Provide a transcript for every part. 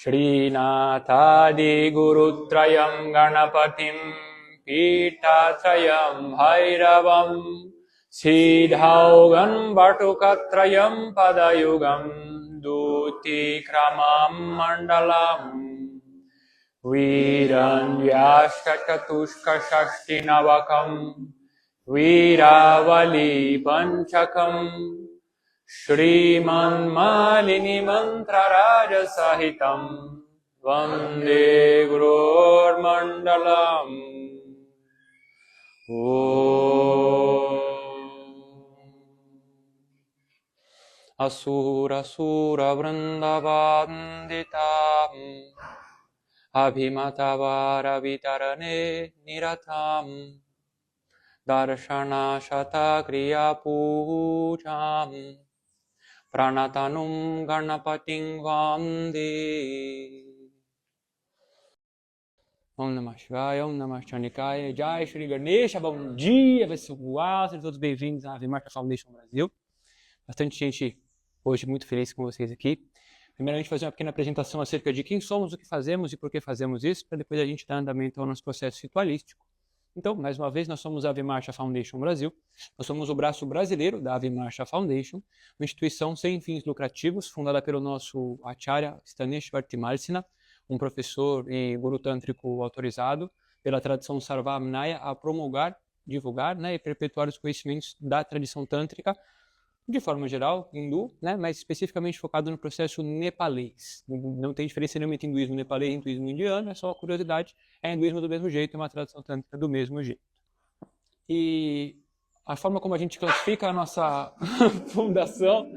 Srinatadi Gurutrayam Ganapatim Pitatrayam Bhairavam Siddhaugan Vartukatrayam Padayugam Duti Kramam Mandalam Viranvyashkatushka Shashtinavakam Viravali Panchakam Shriman Malini Mantra Raja Sahitam Vande Gurur Mandalam Asura Sura Vrindavanditam Abhimatavara Vitarane Niratam Darshana Shata Kriya Pujam Pranatanum Ganapatim Vande. Om Namah Shivaya, Om Namah Chanikaya, Jai Shri Ganesha, bom dia, pessoal, sejam todos bem-vindos à Ave Marcha Foundation Brasil. Bastante gente hoje, muito feliz com vocês aqui. Primeiramente, fazer uma pequena apresentação acerca de quem somos, o que fazemos e por que fazemos isso, para depois a gente dar andamento ao nosso processo ritualístico. Então, mais uma vez, nós somos a Ave Marcha Foundation Brasil, nós somos o braço brasileiro da Ave Marcha Foundation, uma instituição sem fins lucrativos, fundada pelo nosso Acharya Stanesh Vartimarsina, um professor e guru tântrico autorizado pela tradição Sarvamnaya a promulgar, divulgar, e perpetuar os conhecimentos da tradição tântrica, de forma geral, hindu, mas especificamente focado no processo nepalês. Não tem diferença nenhuma entre hinduísmo nepalês e hinduísmo indiano, é só uma curiosidade, é hinduísmo do mesmo jeito, é uma tradição tântrica do mesmo jeito. E a forma como a gente classifica a nossa fundação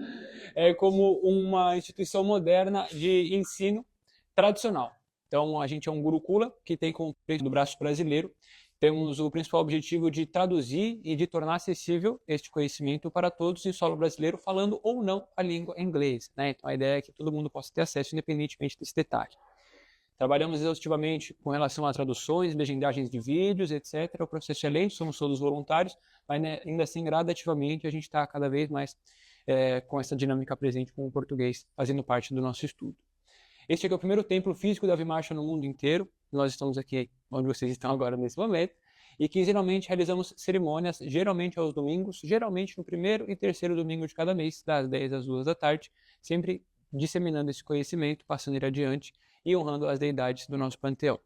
é como uma instituição moderna de ensino tradicional. Então, a gente é um Gurukula, que tem como do braço brasileiro, temos o principal objetivo de traduzir e de tornar acessível este conhecimento para todos em solo brasileiro, falando ou não a língua inglesa. Então, a ideia é que todo mundo possa ter acesso, independentemente desse detalhe. Trabalhamos exaustivamente com relação a traduções, legendagens de vídeos, etc. O processo é lento, somos todos voluntários, mas ainda assim, gradativamente, a gente está cada vez mais com essa dinâmica presente com o português, fazendo parte do nosso estudo. Este aqui é o primeiro templo físico da Ave Marcha no mundo inteiro. Nós estamos aqui onde vocês estão agora nesse momento. E quinzenalmente realizamos cerimônias, geralmente aos domingos, geralmente no primeiro e terceiro domingo de cada mês, das 10 às 2 da tarde, sempre disseminando esse conhecimento, passando ele adiante e honrando as deidades do nosso panteão.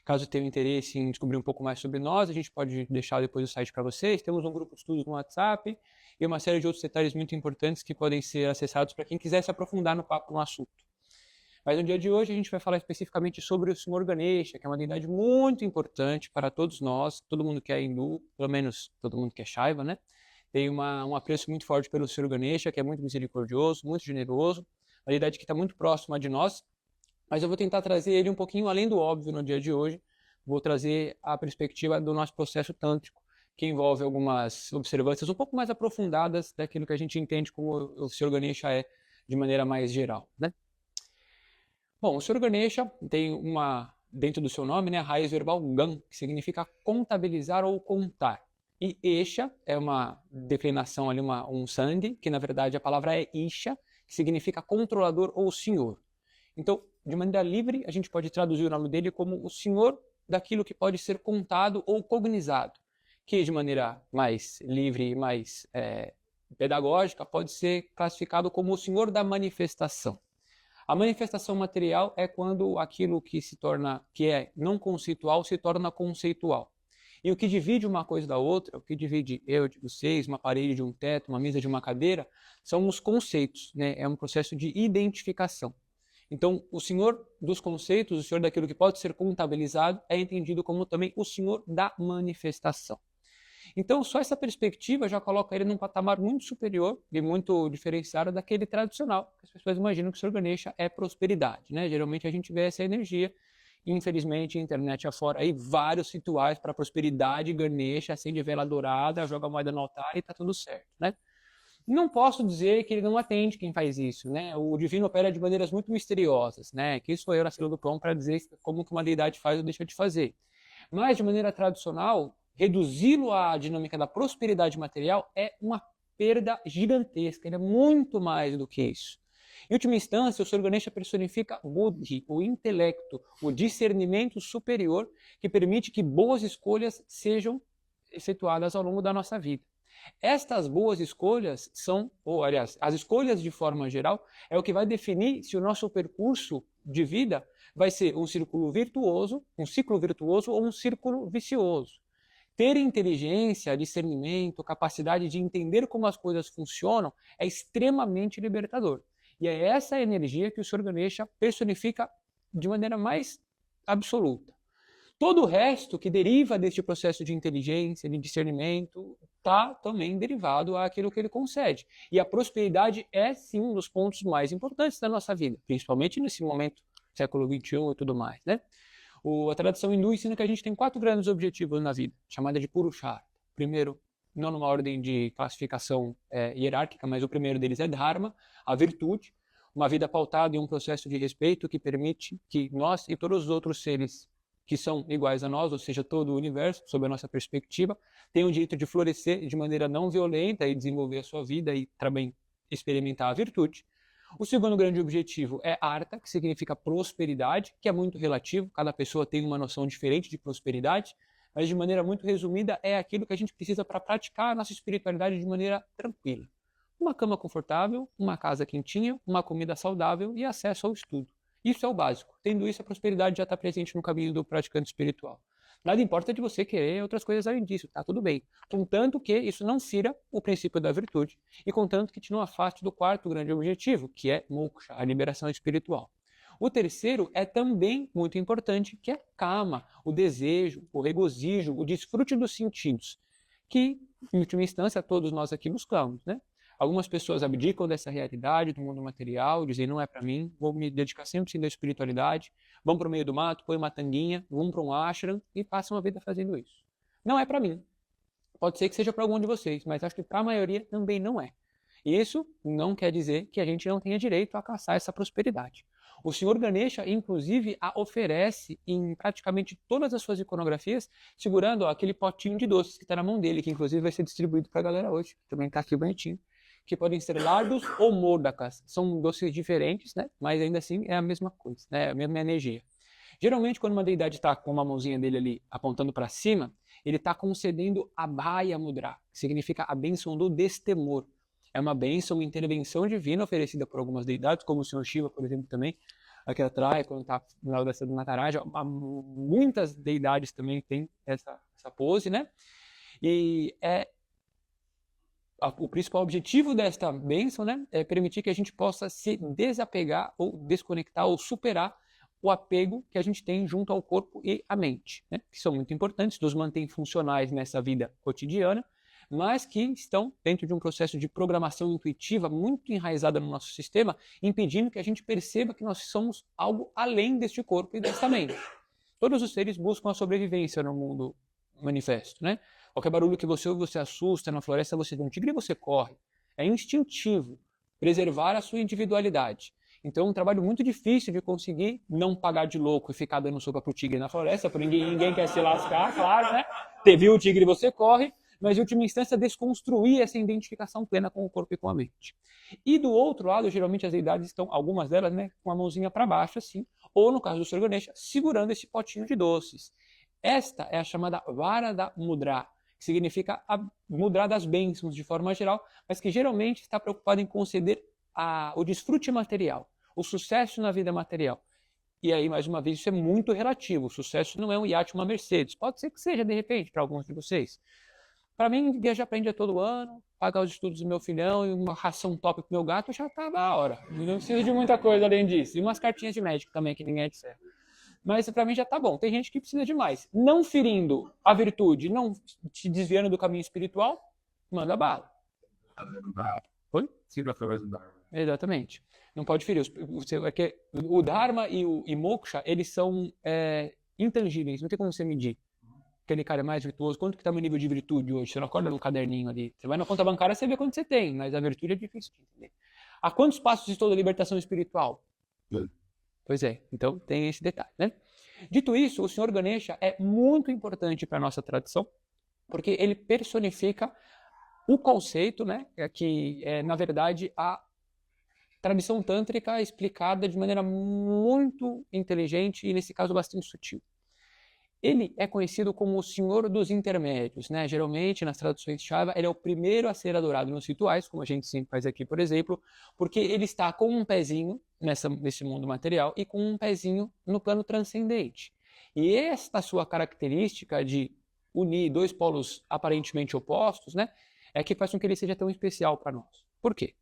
Caso tenham interesse em descobrir um pouco mais sobre nós, a gente pode deixar depois o site para vocês. Temos um grupo de estudos no WhatsApp e uma série de outros detalhes muito importantes que podem ser acessados para quem quiser se aprofundar no papo, no assunto. Mas no dia de hoje a gente vai falar especificamente sobre o Senhor Ganesha, que é uma deidade muito importante para todos nós, todo mundo que é hindu, pelo menos todo mundo que é Shaiva, tem um apreço muito forte pelo Senhor Ganesha, que é muito misericordioso, muito generoso, uma deidade que está muito próxima de nós, mas eu vou tentar trazer ele um pouquinho além do óbvio no dia de hoje, vou trazer a perspectiva do nosso processo tântrico, que envolve algumas observâncias um pouco mais aprofundadas daquilo que a gente entende como o Senhor Ganesha é de maneira mais geral, Bom, o Senhor Ganesha tem dentro do seu nome, a raiz verbal Gan, que significa contabilizar ou contar. E Esha é uma declinação ali, um sandhi, que na verdade a palavra é Isha, que significa controlador ou senhor. Então, de maneira livre, a gente pode traduzir o nome dele como o senhor daquilo que pode ser contado ou cognizado, que de maneira mais livre e mais pedagógica pode ser classificado como o senhor da manifestação. A manifestação material é quando aquilo que é não conceitual se torna conceitual. E o que divide uma coisa da outra, o que divide eu de vocês, uma parede de um teto, uma mesa de uma cadeira, são os conceitos, né? É um processo de identificação. Então, o senhor dos conceitos, o senhor daquilo que pode ser contabilizado, é entendido como também o senhor da manifestação. Então, só essa perspectiva já coloca ele num patamar muito superior e muito diferenciado daquele tradicional. As pessoas imaginam que o Sr. Ganesha é prosperidade, né? Geralmente a gente vê essa energia. Infelizmente, a internet afora aí vários rituais para prosperidade, Ganesha, acende vela dourada, joga moeda no altar e tá tudo certo, né? Não posso dizer que ele não atende quem faz isso, né? O divino opera de maneiras muito misteriosas, né? Que sou eu na fila do pão para dizer como que uma deidade faz ou deixa de fazer. Mas, de maneira tradicional, reduzi-lo à dinâmica da prosperidade material é uma perda gigantesca. Ele é muito mais do que isso. Em última instância, o Sr. Ganesha personifica o Buddhi, o intelecto, o discernimento superior que permite que boas escolhas sejam efetuadas ao longo da nossa vida. Estas boas escolhas são, ou aliás, as escolhas de forma geral, é o que vai definir se o nosso percurso de vida vai ser um ciclo virtuoso ou um círculo vicioso. Ter inteligência, discernimento, capacidade de entender como as coisas funcionam é extremamente libertador. E é essa energia que o Sr. Ganesha personifica de maneira mais absoluta. Todo o resto que deriva deste processo de inteligência, de discernimento, está também derivado àquilo que ele concede. E a prosperidade é, sim, um dos pontos mais importantes da nossa vida, principalmente nesse momento, século XXI e tudo mais, né? A tradição hindu ensina que a gente tem 4 grandes objetivos na vida, chamada de Purushartha. Primeiro, não numa ordem de classificação hierárquica, mas o primeiro deles é Dharma, a virtude, uma vida pautada em um processo de respeito que permite que nós e todos os outros seres que são iguais a nós, ou seja, todo o universo, sob a nossa perspectiva, tenham o direito de florescer de maneira não violenta e desenvolver a sua vida e também experimentar a virtude. O segundo grande objetivo é Artha, que significa prosperidade, que é muito relativo, cada pessoa tem uma noção diferente de prosperidade, mas de maneira muito resumida é aquilo que a gente precisa para praticar a nossa espiritualidade de maneira tranquila. Uma cama confortável, uma casa quentinha, uma comida saudável e acesso ao estudo. Isso é o básico. Tendo isso, a prosperidade já está presente no caminho do praticante espiritual. Nada importa de você querer outras coisas além disso, tá tudo bem. Contanto que isso não fira o princípio da virtude e contanto que te não afaste do quarto grande objetivo, que é moksha, a liberação espiritual. O terceiro é também muito importante, que é kama, o desejo, o regozijo, o desfrute dos sentidos, que, em última instância, todos nós aqui buscamos, né? Algumas pessoas abdicam dessa realidade do mundo material, dizem não é para mim, vou me dedicar 100% à espiritualidade, vão para o meio do mato, põem uma tanguinha, vão para um ashram e passam a vida fazendo isso. Não é para mim. Pode ser que seja para algum de vocês, mas acho que para a maioria também não é. E isso não quer dizer que a gente não tenha direito a alcançar essa prosperidade. O Sr. Ganesha, inclusive, a oferece em praticamente todas as suas iconografias, segurando aquele potinho de doces que está na mão dele, que inclusive vai ser distribuído para a galera hoje. Também está aqui bonitinho. Que podem ser lardos ou modakas. São doces diferentes, né? Mas ainda assim é a mesma coisa, né? É a mesma energia. Geralmente, quando uma deidade está com uma mãozinha dele ali apontando para cima, ele está concedendo a Abhaya Mudra, que significa a bênção do destemor. É uma bênção, uma intervenção divina oferecida por algumas deidades, como o Sr. Shiva, por exemplo, também, aqui atrás, quando está no lado dessa do Nataraja. Muitas deidades também têm essa pose, né? E o principal objetivo desta bênção, né, é permitir que a gente possa se desapegar ou desconectar ou superar o apego que a gente tem junto ao corpo e à mente, né, que são muito importantes, nos mantêm funcionais nessa vida cotidiana, mas que estão dentro de um processo de programação intuitiva muito enraizada no nosso sistema, impedindo que a gente perceba que nós somos algo além deste corpo e desta mente. Todos os seres buscam a sobrevivência no mundo manifesto, né? Qualquer barulho que você ouve, você assusta, na floresta você vê um tigre e você corre. É instintivo preservar a sua individualidade. Então é um trabalho muito difícil de conseguir não pagar de louco e ficar dando sopa pro tigre na floresta, porque ninguém quer se lascar, claro, né? Você viu o tigre e você corre, mas em última instância desconstruir essa identificação plena com o corpo e com a mente. E do outro lado, geralmente as deidades estão, algumas delas, né, com a mãozinha para baixo assim, ou no caso do Sr. Ganesha, segurando esse potinho de doces. Esta é a chamada Varada Mudra, que significa a mudra das bênçãos de forma geral, mas que geralmente está preocupada em conceder o desfrute material, o sucesso na vida material. E aí, mais uma vez, isso é muito relativo. O sucesso não é um iate, uma Mercedes. Pode ser que seja, de repente, para alguns de vocês. Para mim, viajar para a Índia todo ano, pagar os estudos do meu filhão e uma ração top pro meu gato, já tá na hora. Não preciso de muita coisa além disso. E umas cartinhas de médico também, que ninguém é de certo. Mas para mim já tá bom. Tem gente que precisa de mais. Não ferindo a virtude, não te desviando do caminho espiritual, manda bala. Oi? Exatamente. Não pode ferir. O Dharma e o Moksha, eles são intangíveis. Não tem como você medir. Aquele cara é mais virtuoso. Quanto que tá meu nível de virtude hoje? Você não acorda no caderninho ali. Você vai na conta bancária, você vê quanto você tem. Mas a virtude é difícil de entender. A quantos passos estou da libertação espiritual? Pois é. Então tem esse detalhe, né? Dito isso, o Sr. Ganesha é muito importante para a nossa tradição, porque ele personifica o conceito, né, que é, na verdade, a tradição tântrica explicada de maneira muito inteligente e, nesse caso, bastante sutil. Ele é conhecido como o Senhor dos Intermédios, né? Geralmente, nas traduções de Shaiva, ele é o primeiro a ser adorado nos rituais, como a gente sempre faz aqui, por exemplo, porque ele está com um pezinho nesse mundo material e com um pezinho no plano transcendente. E esta sua característica de unir dois polos aparentemente opostos, né, é que faz com que ele seja tão especial para nós. Por quê?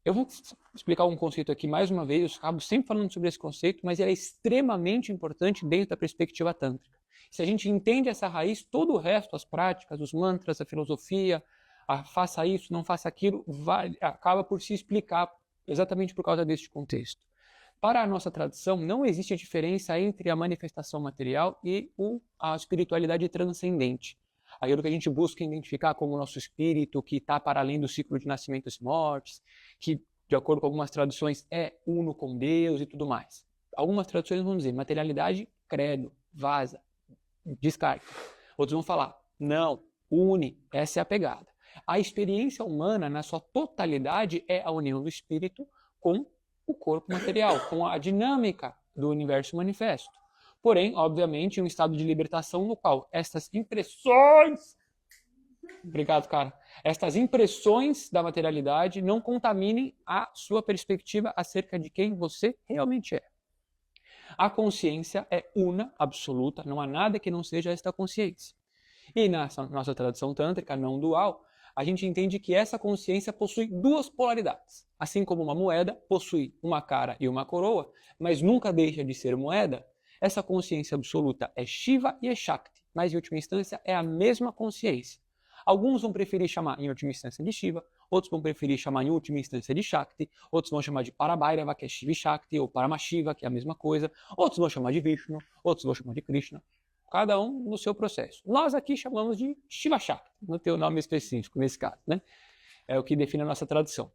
Eu vou explicar um conceito aqui mais uma vez, eu acabo sempre falando sobre esse conceito, mas ele é extremamente importante dentro da perspectiva tântrica. Se a gente entende essa raiz, todo o resto, as práticas, os mantras, a filosofia, faça isso, não faça aquilo, acaba por se explicar exatamente por causa deste contexto. Para a nossa tradição, não existe diferença entre a manifestação material e a espiritualidade transcendente. Aquilo que a gente busca identificar como o nosso espírito, que está para além do ciclo de nascimentos e mortes, que, de acordo com algumas traduções, é uno com Deus e tudo mais. Algumas traduções vão dizer materialidade, credo, vaza, descarta. Outros vão falar, não, une, essa é a pegada. A experiência humana, na sua totalidade, é a união do espírito com o corpo material, com a dinâmica do universo manifesto. Porém, obviamente, em um estado de libertação no qual estas impressões... Obrigado, cara. Estas impressões da materialidade não contaminem a sua perspectiva acerca de quem você realmente é. A consciência é una, absoluta, não há nada que não seja esta consciência. E na nossa tradição tântrica não dual, a gente entende que essa consciência possui duas polaridades. Assim como uma moeda possui uma cara e uma coroa, mas nunca deixa de ser moeda, essa consciência absoluta é Shiva e é Shakti, mas em última instância é a mesma consciência. Alguns vão preferir chamar em última instância de Shiva, outros vão preferir chamar em última instância de Shakti, outros vão chamar de Parabhairava, que é Shiva e Shakti, ou Paramashiva, que é a mesma coisa, outros vão chamar de Vishnu, outros vão chamar de Krishna. Cada um no seu processo. Nós aqui chamamos de Shiva Shakti, não tem o nome específico nesse caso, né? É o que define a nossa tradução.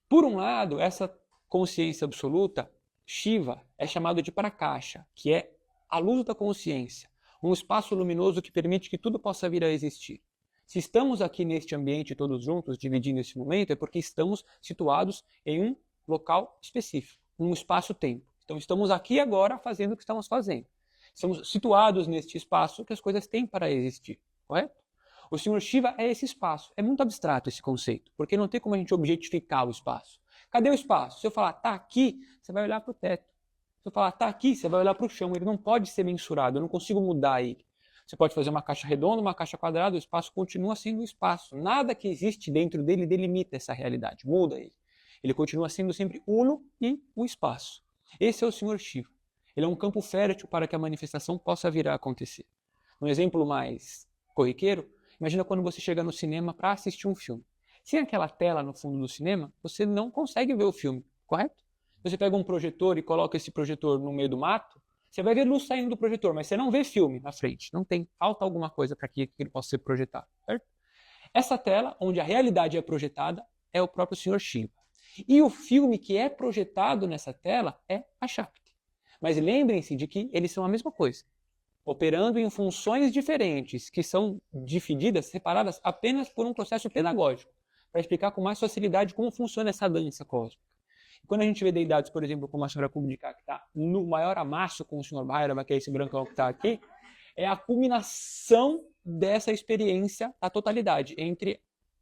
Por um lado, essa consciência absoluta, Shiva, é chamado de Prakasha, que é a luz da consciência, um espaço luminoso que permite que tudo possa vir a existir. Se estamos aqui neste ambiente todos juntos, dividindo esse momento, é porque estamos situados em um local específico, um espaço-tempo. Então estamos aqui agora fazendo o que estamos fazendo. Estamos situados neste espaço que as coisas têm para existir, correto? O Senhor Shiva é esse espaço. É muito abstrato esse conceito, porque não tem como a gente objetificar o espaço. Cadê o espaço? Se eu falar, tá aqui, você vai olhar para o teto. Se eu falar, tá aqui, você vai olhar para o chão. Ele não pode ser mensurado, eu não consigo mudar ele. Você pode fazer uma caixa redonda, uma caixa quadrada, o espaço continua sendo o espaço. Nada que existe dentro dele delimita essa realidade, muda ele. Ele continua sendo sempre uno e o espaço. Esse é o Senhor Shiva. Ele é um campo fértil para que a manifestação possa vir a acontecer. Um exemplo mais corriqueiro, imagina quando você chega no cinema para assistir um filme. Sem aquela tela no fundo do cinema, você não consegue ver o filme, correto? Você pega um projetor e coloca esse projetor no meio do mato, você vai ver luz saindo do projetor, mas você não vê filme na frente. Não tem, falta alguma coisa para que ele possa ser projetado, certo? Essa tela, onde a realidade é projetada, é o próprio Senhor Shiva. E o filme que é projetado nessa tela é a Shakti. Mas lembrem-se de que eles são a mesma coisa, operando em funções diferentes, que são divididas, separadas apenas por um processo pedagógico, para explicar com mais facilidade como funciona essa dança cósmica. Quando a gente vê deidades, por exemplo, como a senhora Kubdika, que está no maior amasso com o senhor Bhairava, que é esse brancão que está aqui, é a culminação dessa experiência, a totalidade, entre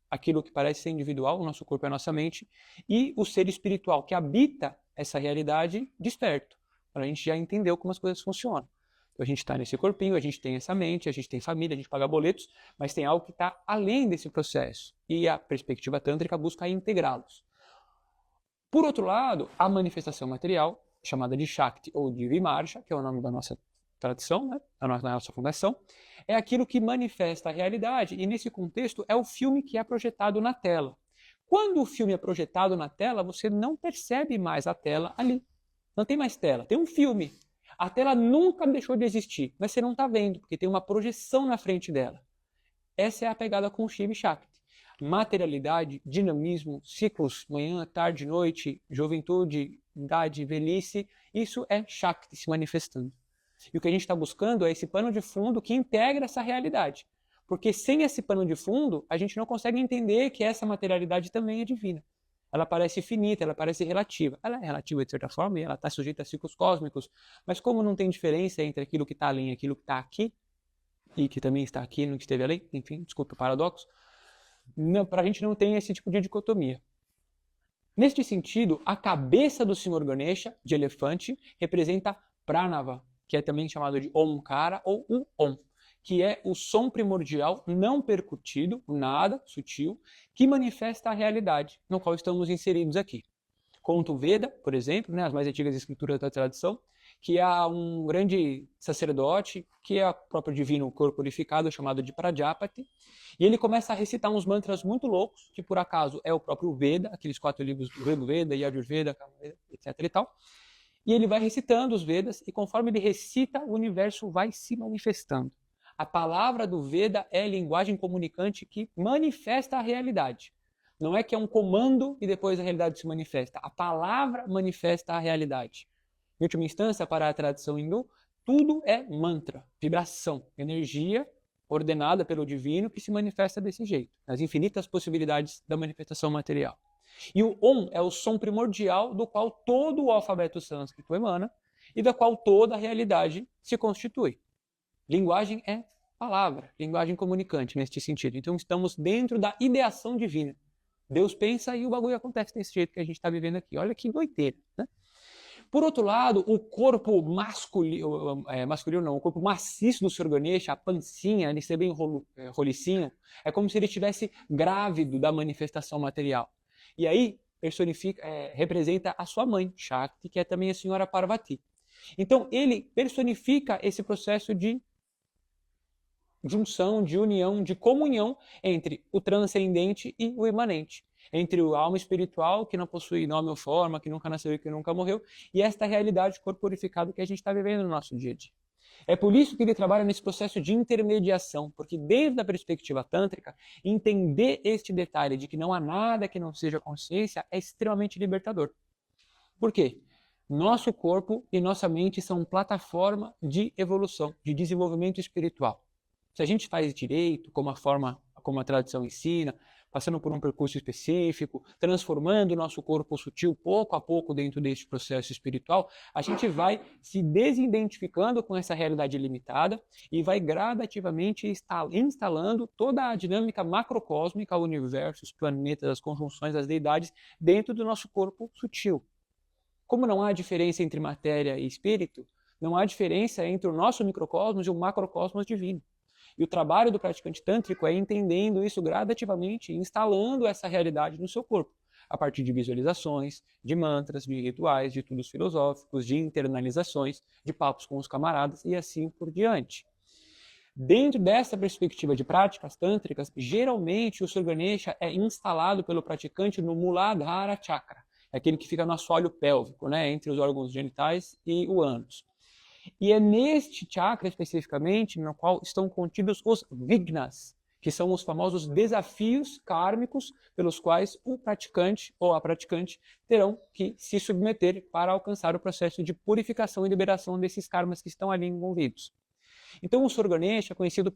aquilo que parece ser individual, o nosso corpo e a nossa mente, e o ser espiritual que habita essa realidade desperto, para a gente já entender como as coisas funcionam. Então, a gente está nesse corpinho, a gente tem essa mente, a gente tem família, a gente paga boletos, mas tem algo que está além desse processo. E a perspectiva tântrica busca integrá-los. Por outro lado, a manifestação material, chamada de Shakti ou de Vimarsha, que é o nome da nossa tradição, né, da nossa fundação, é aquilo que manifesta a realidade, e nesse contexto é o filme que é projetado na tela. Quando o filme é projetado na tela, você não percebe mais a tela ali. Não tem mais tela, tem um filme. A tela nunca deixou de existir, mas você não está vendo, porque tem uma projeção na frente dela. Essa é a pegada com o Shiva e Shakti. Materialidade, dinamismo, ciclos, manhã, tarde, noite, juventude, idade, velhice, isso é Shakti se manifestando. E o que a gente está buscando é esse pano de fundo que integra essa realidade. Porque sem esse pano de fundo, a gente não consegue entender que essa materialidade também é divina. Ela parece finita, ela parece relativa. Ela é relativa de certa forma e ela está sujeita a ciclos cósmicos. Mas como não tem diferença entre aquilo que está além e aquilo que está aqui, e que também está aqui, não esteve além, enfim, desculpe o paradoxo, para a gente não tem esse tipo de dicotomia. Neste sentido, a cabeça do Senhor Ganesha, de elefante, representa Pranava, que é também chamado de Omkara ou o Om, que é o som primordial não percutido, nada, sutil, que manifesta a realidade no qual estamos inseridos aqui. Conta o Veda, por exemplo, né, as mais antigas escrituras da tradição, que há um grande sacerdote, que é o próprio divino corporificado, chamado de Prajapati, e ele começa a recitar uns mantras muito loucos, que por acaso é o próprio Veda, aqueles 4 livros do Rig Veda, Yajurveda, Kamaveda, etc. e tal. E ele vai recitando os Vedas, e conforme ele recita, o universo vai se manifestando. A palavra do Veda é a linguagem comunicante que manifesta a realidade. Não é que é um comando e depois a realidade se manifesta. A palavra manifesta a realidade. Em última instância, para a tradição hindu, tudo é mantra, vibração, energia ordenada pelo divino que se manifesta desse jeito, nas infinitas possibilidades da manifestação material. E o Om é o som primordial do qual todo o alfabeto sânscrito emana e da qual toda a realidade se constitui. Linguagem é palavra, linguagem comunicante neste sentido. Então estamos dentro da ideação divina. Deus pensa e o bagulho acontece desse jeito que a gente está vivendo aqui. Olha que doideira, né? Por outro lado, o corpo masculino não, o corpo maciço do Sr. Ganesha, a pancinha, ele ser bem rolicinho, é como se ele estivesse grávido da manifestação material. E aí representa a sua mãe, Shakti, que é também a senhora Parvati. Então ele personifica esse processo de junção, de união, de comunhão entre o transcendente e o imanente. Entre a alma espiritual, que não possui nome ou forma, que nunca nasceu e que nunca morreu, e esta realidade corporificada que a gente está vivendo no nosso dia a dia. É por isso que ele trabalha nesse processo de intermediação, porque desde a perspectiva tântrica, entender este detalhe de que não há nada que não seja consciência é extremamente libertador. Por quê? Nosso corpo e nossa mente são plataforma de evolução, de desenvolvimento espiritual. Se a gente faz direito, como a tradição ensina, passando por um percurso específico, transformando o nosso corpo sutil pouco a pouco dentro deste processo espiritual, a gente vai se desidentificando com essa realidade limitada e vai gradativamente instalando toda a dinâmica macrocósmica, o universo, os planetas, as conjunções, as deidades dentro do nosso corpo sutil. Como não há diferença entre matéria e espírito, não há diferença entre o nosso microcosmos e o macrocosmos divino. E o trabalho do praticante tântrico é entendendo isso gradativamente, instalando essa realidade no seu corpo, a partir de visualizações, de mantras, de rituais, de estudos filosóficos, de internalizações, de papos com os camaradas e assim por diante. Dentro dessa perspectiva de práticas tântricas, geralmente o Sr. Ganesha é instalado pelo praticante no Muladhara Chakra, aquele que fica no assoalho pélvico, né, entre os órgãos genitais e o ânus. E é neste chakra especificamente no qual estão contidos os vignas, que são os famosos desafios kármicos pelos quais o praticante ou a praticante terão que se submeter para alcançar o processo de purificação e liberação desses karmas que estão ali envolvidos. Então o Sr. Ganesha é conhecido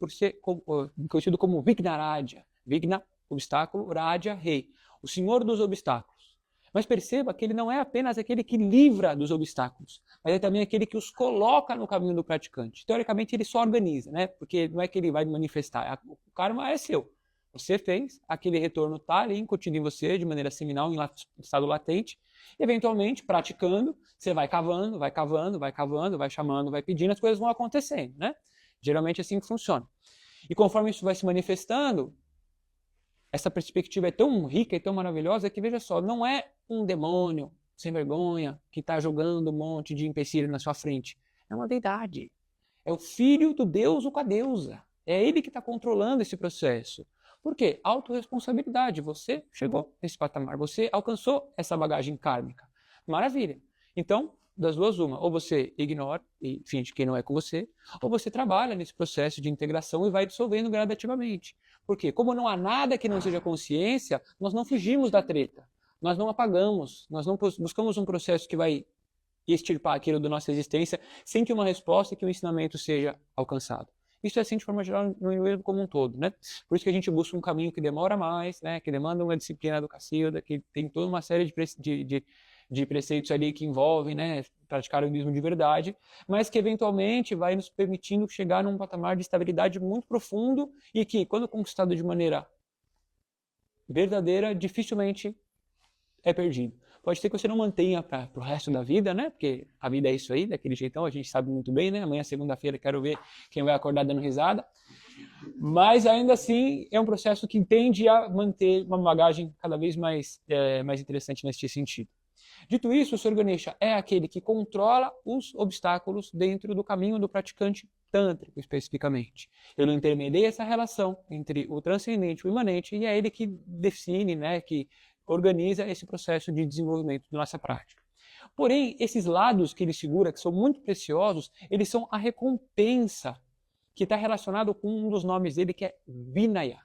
como Vignaraja. Vigna, obstáculo, Raja, rei, o senhor dos obstáculos. Mas perceba que ele não é apenas aquele que livra dos obstáculos, mas é também aquele que os coloca no caminho do praticante. Teoricamente, ele só organiza, né? Porque não é que ele vai manifestar, o karma é seu. Você fez, aquele retorno está ali incutido em você de maneira seminal, em estado latente. Eventualmente, praticando, você vai cavando, vai cavando, vai cavando, vai chamando, vai pedindo, as coisas vão acontecendo, né? Geralmente é assim que funciona. E conforme isso vai se manifestando, essa perspectiva é tão rica e tão maravilhosa que, veja só, não é um demônio sem vergonha que está jogando um monte de empecilho na sua frente. É uma deidade. É o filho do Deus ou com a deusa. É ele que está controlando esse processo. Por quê? Autorresponsabilidade. Você chegou nesse patamar. Você alcançou essa bagagem kármica. Maravilha. Então, das duas, uma. Ou você ignora e finge que não é com você, ou você trabalha nesse processo de integração e vai dissolvendo gradativamente. Por quê? Como não há nada que não seja consciência, nós não fugimos da treta. Nós não apagamos. Nós não buscamos um processo que vai extirpar aquilo da nossa existência sem que uma resposta e que um ensinamento seja alcançado. Isso é assim de forma geral no hinduísmo como um todo, né? Por isso que a gente busca um caminho que demora mais, né? Que demanda uma disciplina do Cacilda, que tem toda uma série de preceitos ali que envolvem, né, praticar o hinduísmo de verdade, mas que eventualmente vai nos permitindo chegar num patamar de estabilidade muito profundo e que, quando conquistado de maneira verdadeira, dificilmente é perdido. Pode ser que você não mantenha para o resto da vida, né? Porque a vida é isso aí, daquele jeitão, a gente sabe muito bem, né? Amanhã, segunda-feira, quero ver quem vai acordar dando risada. Mas, ainda assim, é um processo que tende a manter uma bagagem cada vez mais interessante neste sentido. Dito isso, o Sr. Ganesha é aquele que controla os obstáculos dentro do caminho do praticante tântrico, especificamente. Ele intermedia essa relação entre o transcendente e o imanente, e é ele que define, né, que organiza esse processo de desenvolvimento da nossa prática. Porém, esses lados que ele segura, que são muito preciosos, eles são a recompensa que está relacionado com um dos nomes dele, que é Vinaya.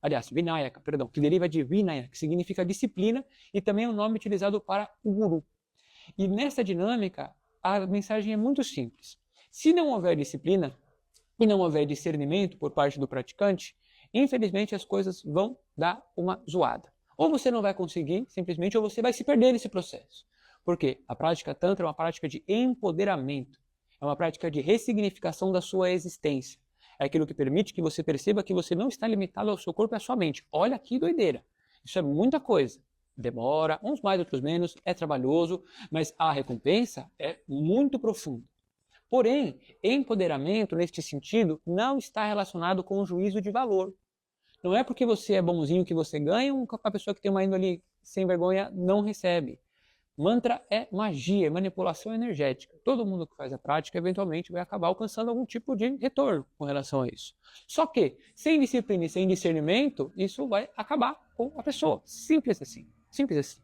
Aliás, Vinayaka, perdão, que deriva de Vinaya, que significa disciplina, e também é um nome utilizado para o guru. E nessa dinâmica, a mensagem é muito simples. Se não houver disciplina e não houver discernimento por parte do praticante, infelizmente as coisas vão dar uma zoada. Ou você não vai conseguir, simplesmente, ou você vai se perder nesse processo. Por quê? A prática Tantra é uma prática de empoderamento. É uma prática de ressignificação da sua existência. É aquilo que permite que você perceba que você não está limitado ao seu corpo e à sua mente. Olha que doideira. Isso é muita coisa. Demora, uns mais, outros menos, é trabalhoso, mas a recompensa é muito profunda. Porém, empoderamento, neste sentido, não está relacionado com o juízo de valor. Não é porque você é bonzinho que você ganha, a pessoa que tem uma índole sem vergonha não recebe. Mantra é magia, é manipulação energética. Todo mundo que faz a prática, eventualmente, vai acabar alcançando algum tipo de retorno com relação a isso. Só que, sem disciplina e sem discernimento, isso vai acabar com a pessoa. Simples assim. Simples assim.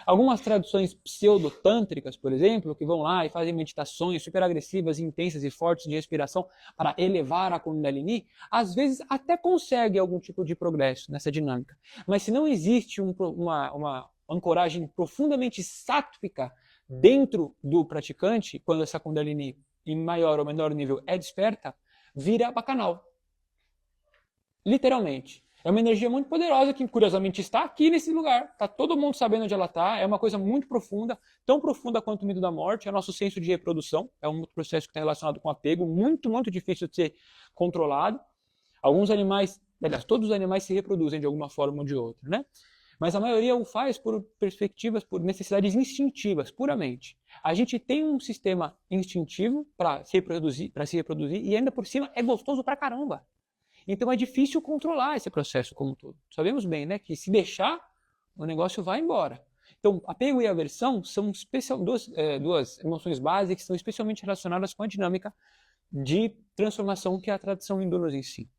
Algumas traduções pseudotântricas, por exemplo, que vão lá e fazem meditações super agressivas, intensas e fortes de respiração para elevar a Kundalini, às vezes até consegue algum tipo de progresso nessa dinâmica. Mas se não existe uma ancoragem profundamente sátvica dentro do praticante, quando essa Kundalini, em maior ou menor nível, é desperta, vira bacanal. Literalmente. É uma energia muito poderosa que, curiosamente, está aqui nesse lugar. Está todo mundo sabendo onde ela está. É uma coisa muito profunda, tão profunda quanto o medo da morte. É nosso senso de reprodução. É um processo que está relacionado com apego, muito, muito difícil de ser controlado. Alguns animais, aliás, todos os animais se reproduzem de alguma forma ou de outra, né? Mas a maioria o faz por perspectivas, por necessidades instintivas, puramente. A gente tem um sistema instintivo para se reproduzir e ainda por cima é gostoso pra caramba. Então é difícil controlar esse processo como um todo. Sabemos bem, né, que se deixar, o negócio vai embora. Então, apego e aversão são duas emoções básicas que são especialmente relacionadas com a dinâmica de transformação que a tradição hindu nos ensina.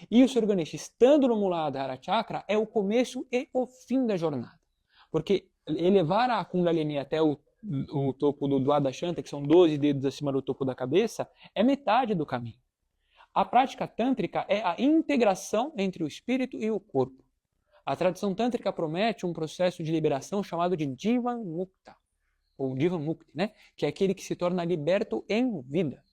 E o Sr. Ganesha, estando no Muladhara Chakra, é o começo e o fim da jornada. Porque elevar a Kundalini até o topo do Dwadashanta, que são 12 dedos acima do topo da cabeça, é metade do caminho. A prática tântrica é a integração entre o espírito e o corpo. A tradição tântrica promete um processo de liberação chamado de Jivan Mukta, ou Jivan Mukti, né? Que é aquele que se torna liberto em vida.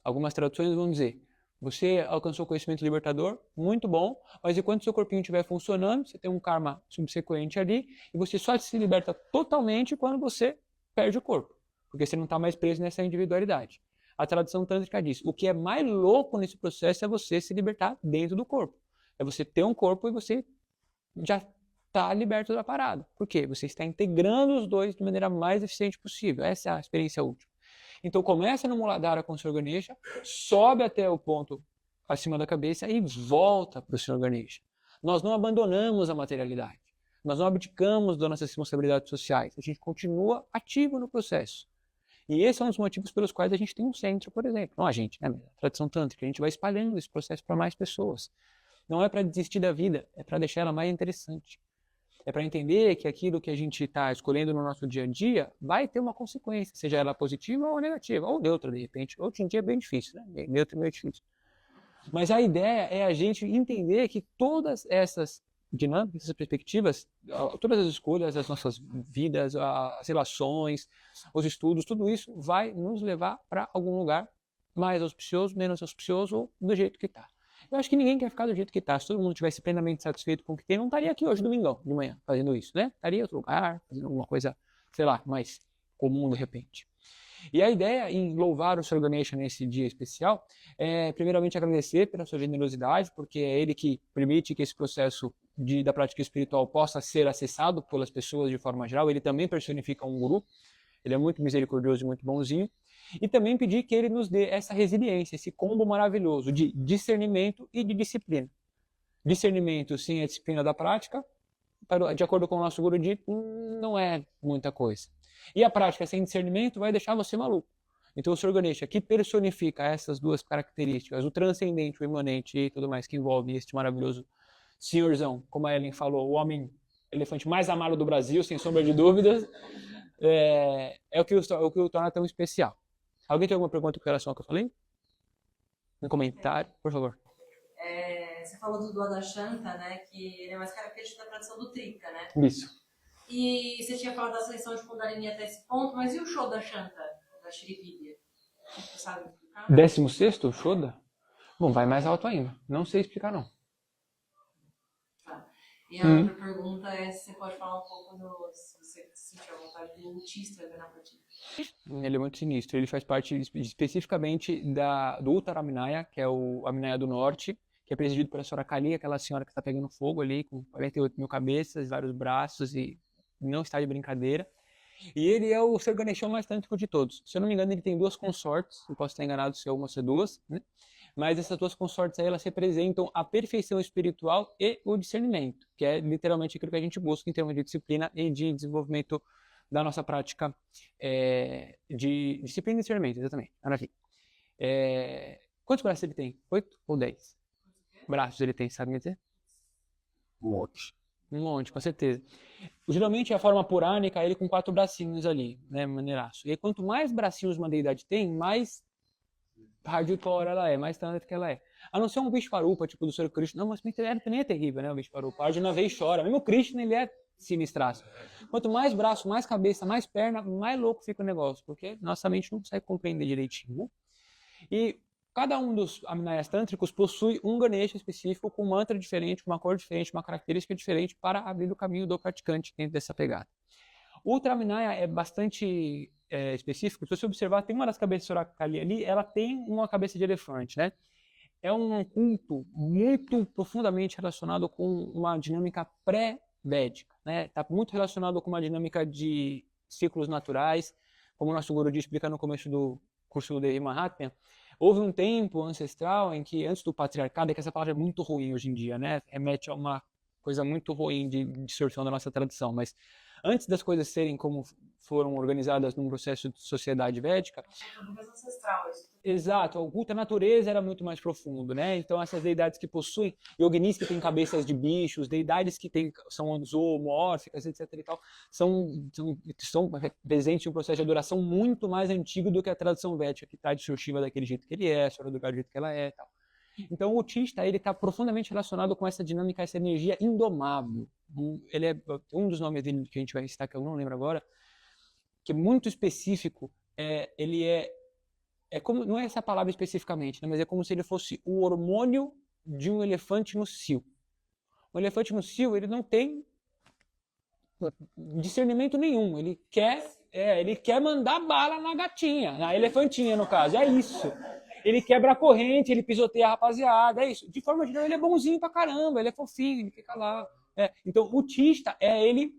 Algumas traduções vão dizer Você alcançou o conhecimento libertador, muito bom, mas enquanto seu corpinho estiver funcionando, você tem um karma subsequente ali, e você só se liberta totalmente quando você perde o corpo, porque você não está mais preso nessa individualidade. A tradição tântrica diz, o que é mais louco nesse processo é você se libertar dentro do corpo. É você ter um corpo e você já está liberto da parada. Por quê? Você está integrando os dois de maneira mais eficiente possível. Essa é a experiência última. Então começa no Muladhara com o Sr. Ganesha, sobe até o ponto acima da cabeça e volta para o Sr. Ganesha. Nós não abandonamos a materialidade. Nós não abdicamos das nossas responsabilidades sociais. A gente continua ativo no processo. E esse é um dos motivos pelos quais a gente tem um centro, por exemplo. Não a gente, né? A tradição tântrica. A gente vai espalhando esse processo para mais pessoas. Não é para desistir da vida, é para deixar ela mais interessante. É para entender que aquilo que a gente está escolhendo no nosso dia a dia vai ter uma consequência, seja ela positiva ou negativa, ou neutra, de repente. Hoje em dia é bem difícil, né? Neutro é meio difícil. Mas a ideia é a gente entender que todas essas dinâmicas, essas perspectivas, todas as escolhas, as nossas vidas, as relações, os estudos, tudo isso vai nos levar para algum lugar mais auspicioso, menos auspicioso, ou do jeito que está. Eu acho que ninguém quer ficar do jeito que está. Se todo mundo estivesse plenamente satisfeito com o que tem, não estaria aqui hoje, domingão, de manhã, fazendo isso, né? Estaria em outro lugar, fazendo alguma coisa, sei lá, mais comum de repente. E a ideia em louvar o Sr. Ganesha nesse dia especial é, primeiramente, agradecer pela sua generosidade, porque é ele que permite que esse processo da prática espiritual possa ser acessado pelas pessoas de forma geral. Ele também personifica um guru, ele é muito misericordioso e muito bonzinho. E também pedir que ele nos dê essa resiliência, esse combo maravilhoso de discernimento e de disciplina. Discernimento sem a disciplina da prática, de acordo com o nosso Guru dito, não é muita coisa. E a prática sem discernimento vai deixar você maluco. Então o Sr. Ganesha, que personifica essas duas características, o transcendente, o imanente e tudo mais que envolve este maravilhoso senhorzão, como a Ellen falou, o homem elefante mais amado do Brasil, sem sombra de dúvidas, é o que o torna tão especial. Alguém tem alguma pergunta com relação ao que eu falei? No comentário, por favor. Você falou do Adashanta, né? Que ele é mais característico da tradição do Trika, né? Isso. E você tinha falado da ascensão de Kundalini até esse ponto, mas e o Shodashanta da Shri Vidya? Você sabe explicar? 16º, Shoda? Bom, vai mais alto ainda. Não sei explicar, não. Tá. E a outra pergunta é se você pode falar um pouco se você sentir a vontade do Utista Ganapati. Ele é muito sinistro. Ele faz parte especificamente do Uttaraminaya, que é o Aminaya do Norte, que é presidido pela senhora Kali, aquela senhora que está pegando fogo ali, com 48 mil cabeças, vários braços, e não está de brincadeira. E ele é o Sr. Ganeshão mais tântrico de todos. Se eu não me engano, ele tem duas consortes, eu posso estar enganado se é uma ou se é duas, né? Mas essas duas consortes aí, elas representam a perfeição espiritual e o discernimento, que é literalmente aquilo que a gente busca em termos de disciplina e de desenvolvimento da nossa prática de disciplina e discernimento, exatamente. Quantos braços ele tem? 8 ou 10? Braços ele tem, sabe me dizer? Um monte. Um monte, com certeza. Geralmente a forma purânica é ele com 4 bracinhos ali, né, maneiraço. E aí, quanto mais bracinhos uma deidade tem, mais hardcore ela é, mais tântrica que ela é. A não ser um Vishvarupa, tipo do Sr. Krishna. Não, mas também é terrível, né, o Vishvarupa. A Arjuna vez chora. Mesmo o Krishna, ele é sinistraço. Quanto mais braço, mais cabeça, mais perna, mais louco fica o negócio, porque nossa mente não consegue compreender direitinho, né? E cada um dos Aminayas tântricos possui um Ganesha específico, com um mantra diferente, com uma cor diferente, uma característica diferente para abrir o caminho do praticante dentro dessa pegada. O Uttaraminaya é bastante específico. Se você observar, tem uma das cabeças de Sorakali ali, ela tem uma cabeça de elefante, né? É um culto muito profundamente relacionado com uma dinâmica pré-védica, né? Está muito relacionado com uma dinâmica de ciclos naturais, como o nosso Guru explica no começo do curso do Devi Mahatmya. Houve um tempo ancestral em que, antes do patriarcado, é que essa palavra é muito ruim hoje em dia, né? Remete a uma coisa muito ruim de distorção da nossa tradição, mas antes das coisas serem como foram organizadas num processo de sociedade védica... ancestral, isso. Exato, o culto à natureza era muito mais profundo, né? Então essas deidades que possuem, yoginis que têm cabeças de bichos, deidades que são zoomórficas, etc. e tal, são presentes em um processo de adoração muito mais antigo do que a tradição védica, que está de Shiva daquele jeito que ele é, Sora do jeito que ela é e tal. Então o Utista, ele está profundamente relacionado com essa dinâmica, essa energia indomável. Ele é um dos nomes dele que a gente vai citar, que eu não lembro agora, que é muito específico, ele é como, não é essa palavra especificamente, né, mas é como se ele fosse o hormônio de um elefante no cio. O elefante no cio, ele não tem discernimento nenhum. Ele quer mandar bala na gatinha, na elefantinha, no caso. É isso. Ele quebra a corrente, ele pisoteia a rapaziada, é isso. De forma geral, ele é bonzinho pra caramba, ele é fofinho, ele fica lá. Então, o autista é ele...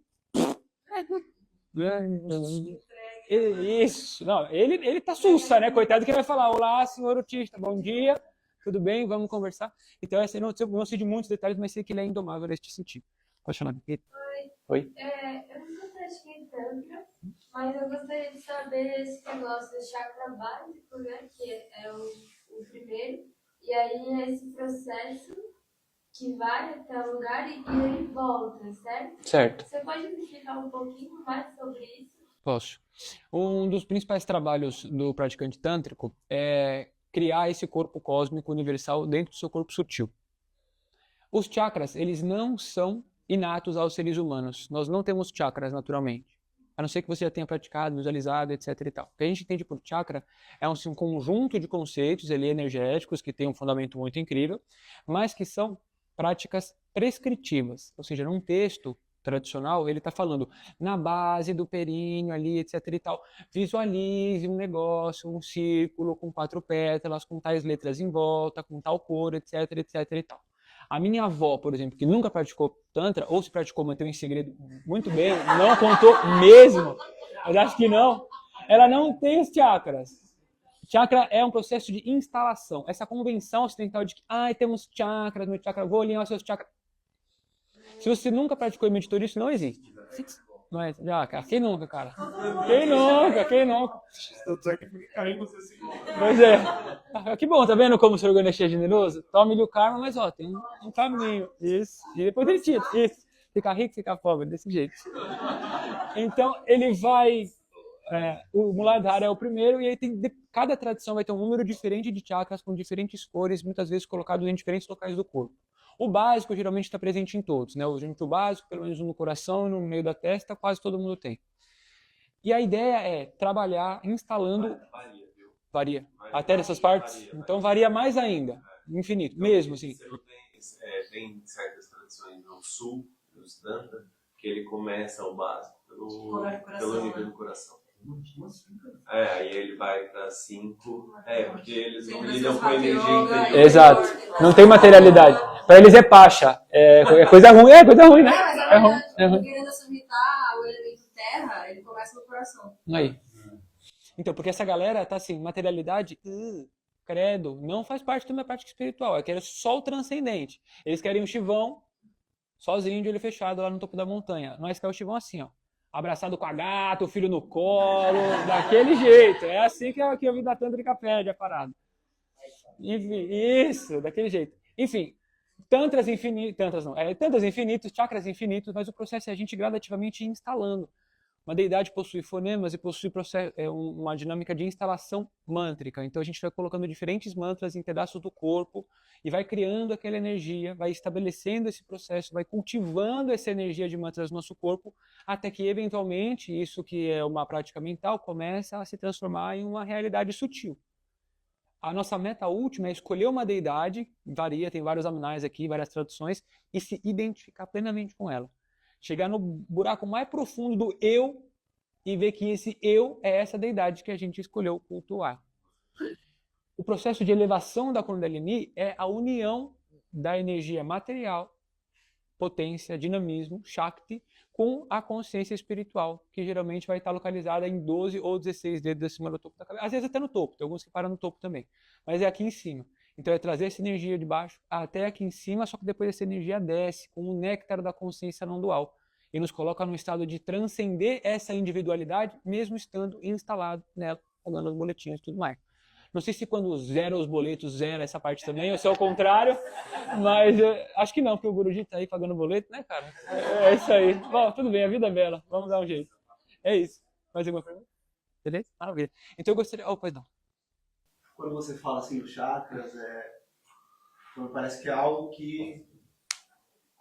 Isso. Não, ele tá sussa, né? Coitado que vai falar, olá, senhor autista, bom dia, tudo bem, vamos conversar. Então, essa eu não sei de muitos detalhes, mas sei que ele é indomável neste sentido. Pode falar. Oi. Eu nunca pratiquei tantra, mas eu gostaria de saber esse negócio do chakra básico, né? Que é o primeiro. E aí esse processo que vai até o lugar e ele volta, certo? Certo. Você pode me explicar um pouquinho mais sobre isso? Posso. Um dos principais trabalhos do praticante tântrico é criar esse corpo cósmico universal dentro do seu corpo sutil. Os chakras, eles não são inatos aos seres humanos. Nós não temos chakras naturalmente. A não ser que você já tenha praticado, visualizado, etc. e tal. O que a gente entende por chakra é um conjunto de conceitos ali, energéticos que tem um fundamento muito incrível, mas que são práticas prescritivas. Ou seja, num texto tradicional, ele está falando na base do períneo ali, etc. e tal. Visualize um negócio, um círculo com 4 pétalas, com tais letras em volta, com tal cor, etc. e tal. A minha avó, por exemplo, que nunca praticou Tantra, ou se praticou, manteve em segredo muito bem, não contou mesmo, mas acho que não, ela não tem os chakras. Chakra é um processo de instalação. Essa convenção ocidental de que, temos chakras, meu chakra, vou alinhar os seus chakras. Se você nunca praticou e meditou isso, não existe. Não é? Já, cara. Quem nunca, cara? Quem nunca? Pois é. Que bom, tá vendo como o Sr. Ganesha é generoso? Tome-lhe o karma, mas ó, tem um caminho. Isso. E depois ele tira. Isso. Ficar rico, ficar pobre, desse jeito. Então, ele vai... o Muladhara é o primeiro, e aí cada tradição vai ter um número diferente de chakras com diferentes cores, muitas vezes colocados em diferentes locais do corpo. O básico geralmente está presente em todos, né? O básico, pelo menos no coração e no meio da testa, quase todo mundo tem. E a ideia é trabalhar instalando... Varia. Até nessas partes? Então varia mais ainda. Infinito. Mesmo, assim. Tem certas tradições no sul, no Siddhanta, que ele começa o básico pelo nível do coração. Aí ele vai para 5. Porque eles não lidam com energia interior. Exato. Não tem materialidade. Para eles é pacha. É coisa ruim, né? É ruim. Querendo submitar o elemento terra, ele começa no coração. Aí. Então, porque essa galera tá assim, materialidade, credo, não faz parte da minha prática espiritual. Eu quero só o transcendente. Eles querem o Shivão sozinho, de olho fechado, lá no topo da montanha. Nós queremos o Shivão assim, ó. Abraçado com a gata, o filho no colo, daquele jeito. É assim que a vida tântrica pede a parada. Enfim, isso, daquele jeito. Enfim, tantras infinitos, chakras infinitos, mas o processo é a gente gradativamente ir instalando. Uma deidade possui fonemas e possui uma dinâmica de instalação mântrica. Então a gente vai colocando diferentes mantras em pedaços do corpo e vai criando aquela energia, vai estabelecendo esse processo, vai cultivando essa energia de mantras no nosso corpo, até que eventualmente isso que é uma prática mental começa a se transformar em uma realidade sutil. A nossa meta última é escolher uma deidade, varia, tem vários aminais aqui, várias traduções, e se identificar plenamente com ela. Chegar no buraco mais profundo do eu e ver que esse eu é essa deidade que a gente escolheu cultuar. O processo de elevação da Kundalini é a união da energia material, potência, dinamismo, Shakti, com a consciência espiritual, que geralmente vai estar localizada em 12 ou 16 dedos acima do topo da cabeça. Às vezes até no topo, tem alguns que param no topo também, mas é aqui em cima. Então é trazer essa energia de baixo até aqui em cima, só que depois essa energia desce com o néctar da consciência não dual e nos coloca no estado de transcender essa individualidade, mesmo estando instalado nela, pagando as boletinhas e tudo mais. Não sei se quando zera os boletos, zera essa parte também, ou se é o contrário, mas acho que não, porque o Guruji tá aí pagando boleto, né, cara? É isso aí. Bom, tudo bem, a vida é bela, vamos dar um jeito. É isso. Mais alguma pergunta? Beleza? Maravilha. Então eu gostaria... pois não. Quando você fala assim dos chakras, parece que é algo que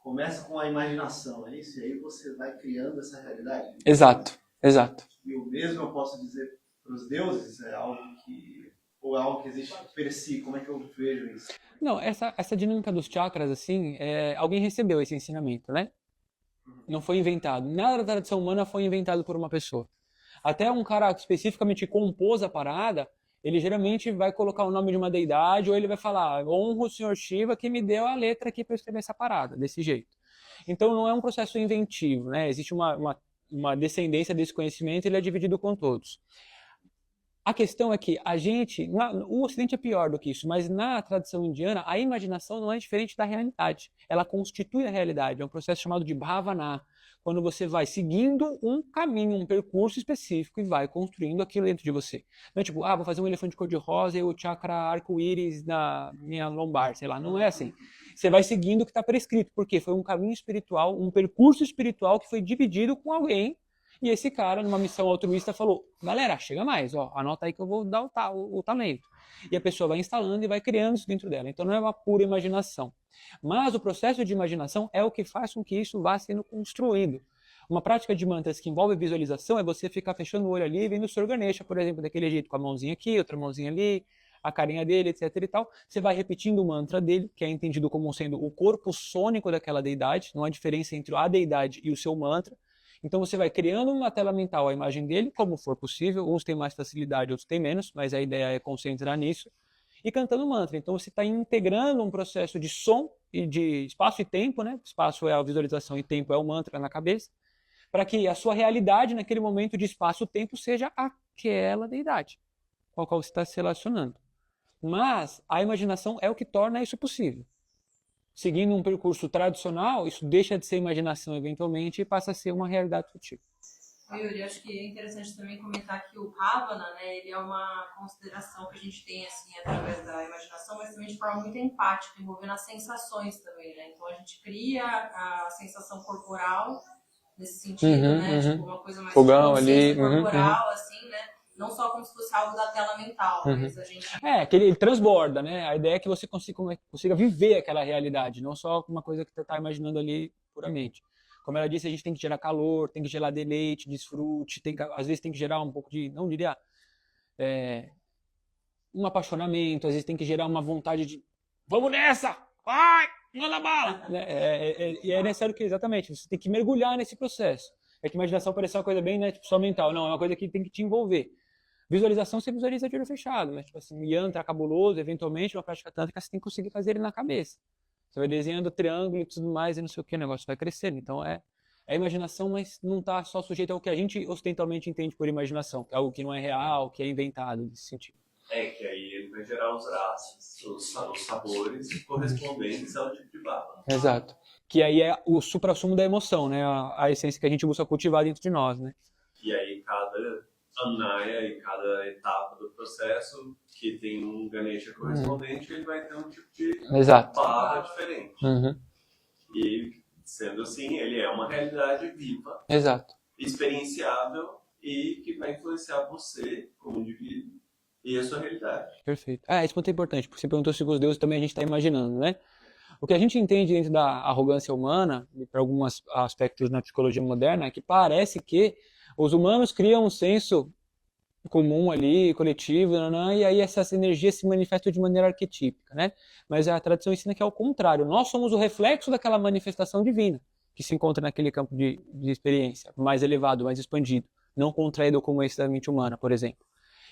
começa com a imaginação, é isso? E aí você vai criando essa realidade. Exato. E o mesmo eu posso dizer para os deuses, é algo que Ou é algo que existe per si? Como é que eu vejo isso? Não, essa dinâmica dos chakras, assim, alguém recebeu esse ensinamento, né? Não foi inventado. Nada da tradição humana foi inventado por uma pessoa. Até um cara que especificamente compôs a parada, ele geralmente vai colocar o nome de uma deidade ou ele vai falar, honro o senhor Shiva que me deu a letra aqui para escrever essa parada, desse jeito. Então não é um processo inventivo, né? Existe uma descendência desse conhecimento e ele é dividido com todos. A questão é que a gente, o Ocidente é pior do que isso, mas na tradição indiana, a imaginação não é diferente da realidade. Ela constitui a realidade, é um processo chamado de bhavana, quando você vai seguindo um caminho, um percurso específico e vai construindo aquilo dentro de você. Não é tipo, vou fazer um elefante cor-de-rosa e o chakra arco-íris na minha lombar, sei lá, não é assim. Você vai seguindo o que está prescrito, porque foi um caminho espiritual, um percurso espiritual que foi dividido com alguém. E esse cara, numa missão altruísta, falou, galera, chega mais, anota aí que eu vou dar o talento. E a pessoa vai instalando e vai criando isso dentro dela. Então não é uma pura imaginação. Mas o processo de imaginação é o que faz com que isso vá sendo construído. Uma prática de mantras que envolve visualização é você ficar fechando o olho ali e vendo o Sr. Ganesha, por exemplo, daquele jeito, com a mãozinha aqui, outra mãozinha ali, a carinha dele, etc e tal. Você vai repetindo o mantra dele, que é entendido como sendo o corpo sônico daquela deidade, não há diferença entre a deidade e o seu mantra. Então você vai criando uma tela mental a imagem dele, como for possível. Uns têm mais facilidade, outros têm menos, mas a ideia é concentrar nisso. E cantando mantra. Então você está integrando um processo de som e de espaço e tempo, né? Espaço é a visualização e tempo é o mantra na cabeça, para que a sua realidade naquele momento de espaço-tempo seja aquela deidade com a qual você está se relacionando. Mas a imaginação é o que torna isso possível. Seguindo um percurso tradicional, isso deixa de ser imaginação eventualmente e passa a ser uma realidade sutil. Yuri, acho que é interessante também comentar que o Ravana, né, ele é uma consideração que a gente tem assim através da imaginação, mas também de forma muito empática, envolvendo as sensações também, né? Então a gente cria a sensação corporal nesse sentido, né? Tipo uma coisa mais fogão de ali, corporal, assim, né? Não só como se fosse algo da tela mental, mas a gente... que ele transborda, né? A ideia é que você consiga viver aquela realidade, não só uma coisa que você está imaginando ali puramente. Como ela disse, a gente tem que gerar calor, tem que gerar deleite, desfrute, às vezes tem que gerar um pouco de, não diria, um apaixonamento, às vezes tem que gerar uma vontade de, vamos nessa, vai, manda bala. E é necessário que, exatamente, você tem que mergulhar nesse processo. É que a imaginação parece uma coisa bem, né, tipo, só mental, não, é uma coisa que tem que te envolver. Visualização você visualiza de olho fechado, né? Tipo assim, yantra cabuloso, eventualmente, uma prática tântrica você tem que conseguir fazer ele na cabeça. Você vai desenhando triângulo e tudo mais e não sei o que, o negócio vai crescendo. Então é imaginação, mas não está só sujeito ao que a gente ocidentalmente entende por imaginação, que é algo que não é real, que é inventado nesse sentido. Que aí ele vai gerar os raços, os sabores correspondentes ao tipo de baba. Exato. Que aí é o suprassumo da emoção, né? A essência que a gente busca cultivar dentro de nós, né? E aí cada anaya e cada etapa do processo que tem um Ganesha correspondente, ele vai ter um tipo de baba diferente. E sendo assim, ele é uma realidade viva, experienciável e que vai influenciar você como indivíduo e a sua realidade. Perfeito. Esse ponto é importante, porque você perguntou se os deuses também a gente está imaginando, né? O que a gente entende dentro da arrogância humana, para alguns aspectos na psicologia moderna, é que parece que os humanos criam um senso comum ali, coletivo, e aí essas energias se manifestam de maneira arquetípica, né? Mas a tradição ensina que é o contrário. Nós somos o reflexo daquela manifestação divina que se encontra naquele campo de experiência mais elevado, mais expandido, não contraído como esse da mente humana, por exemplo.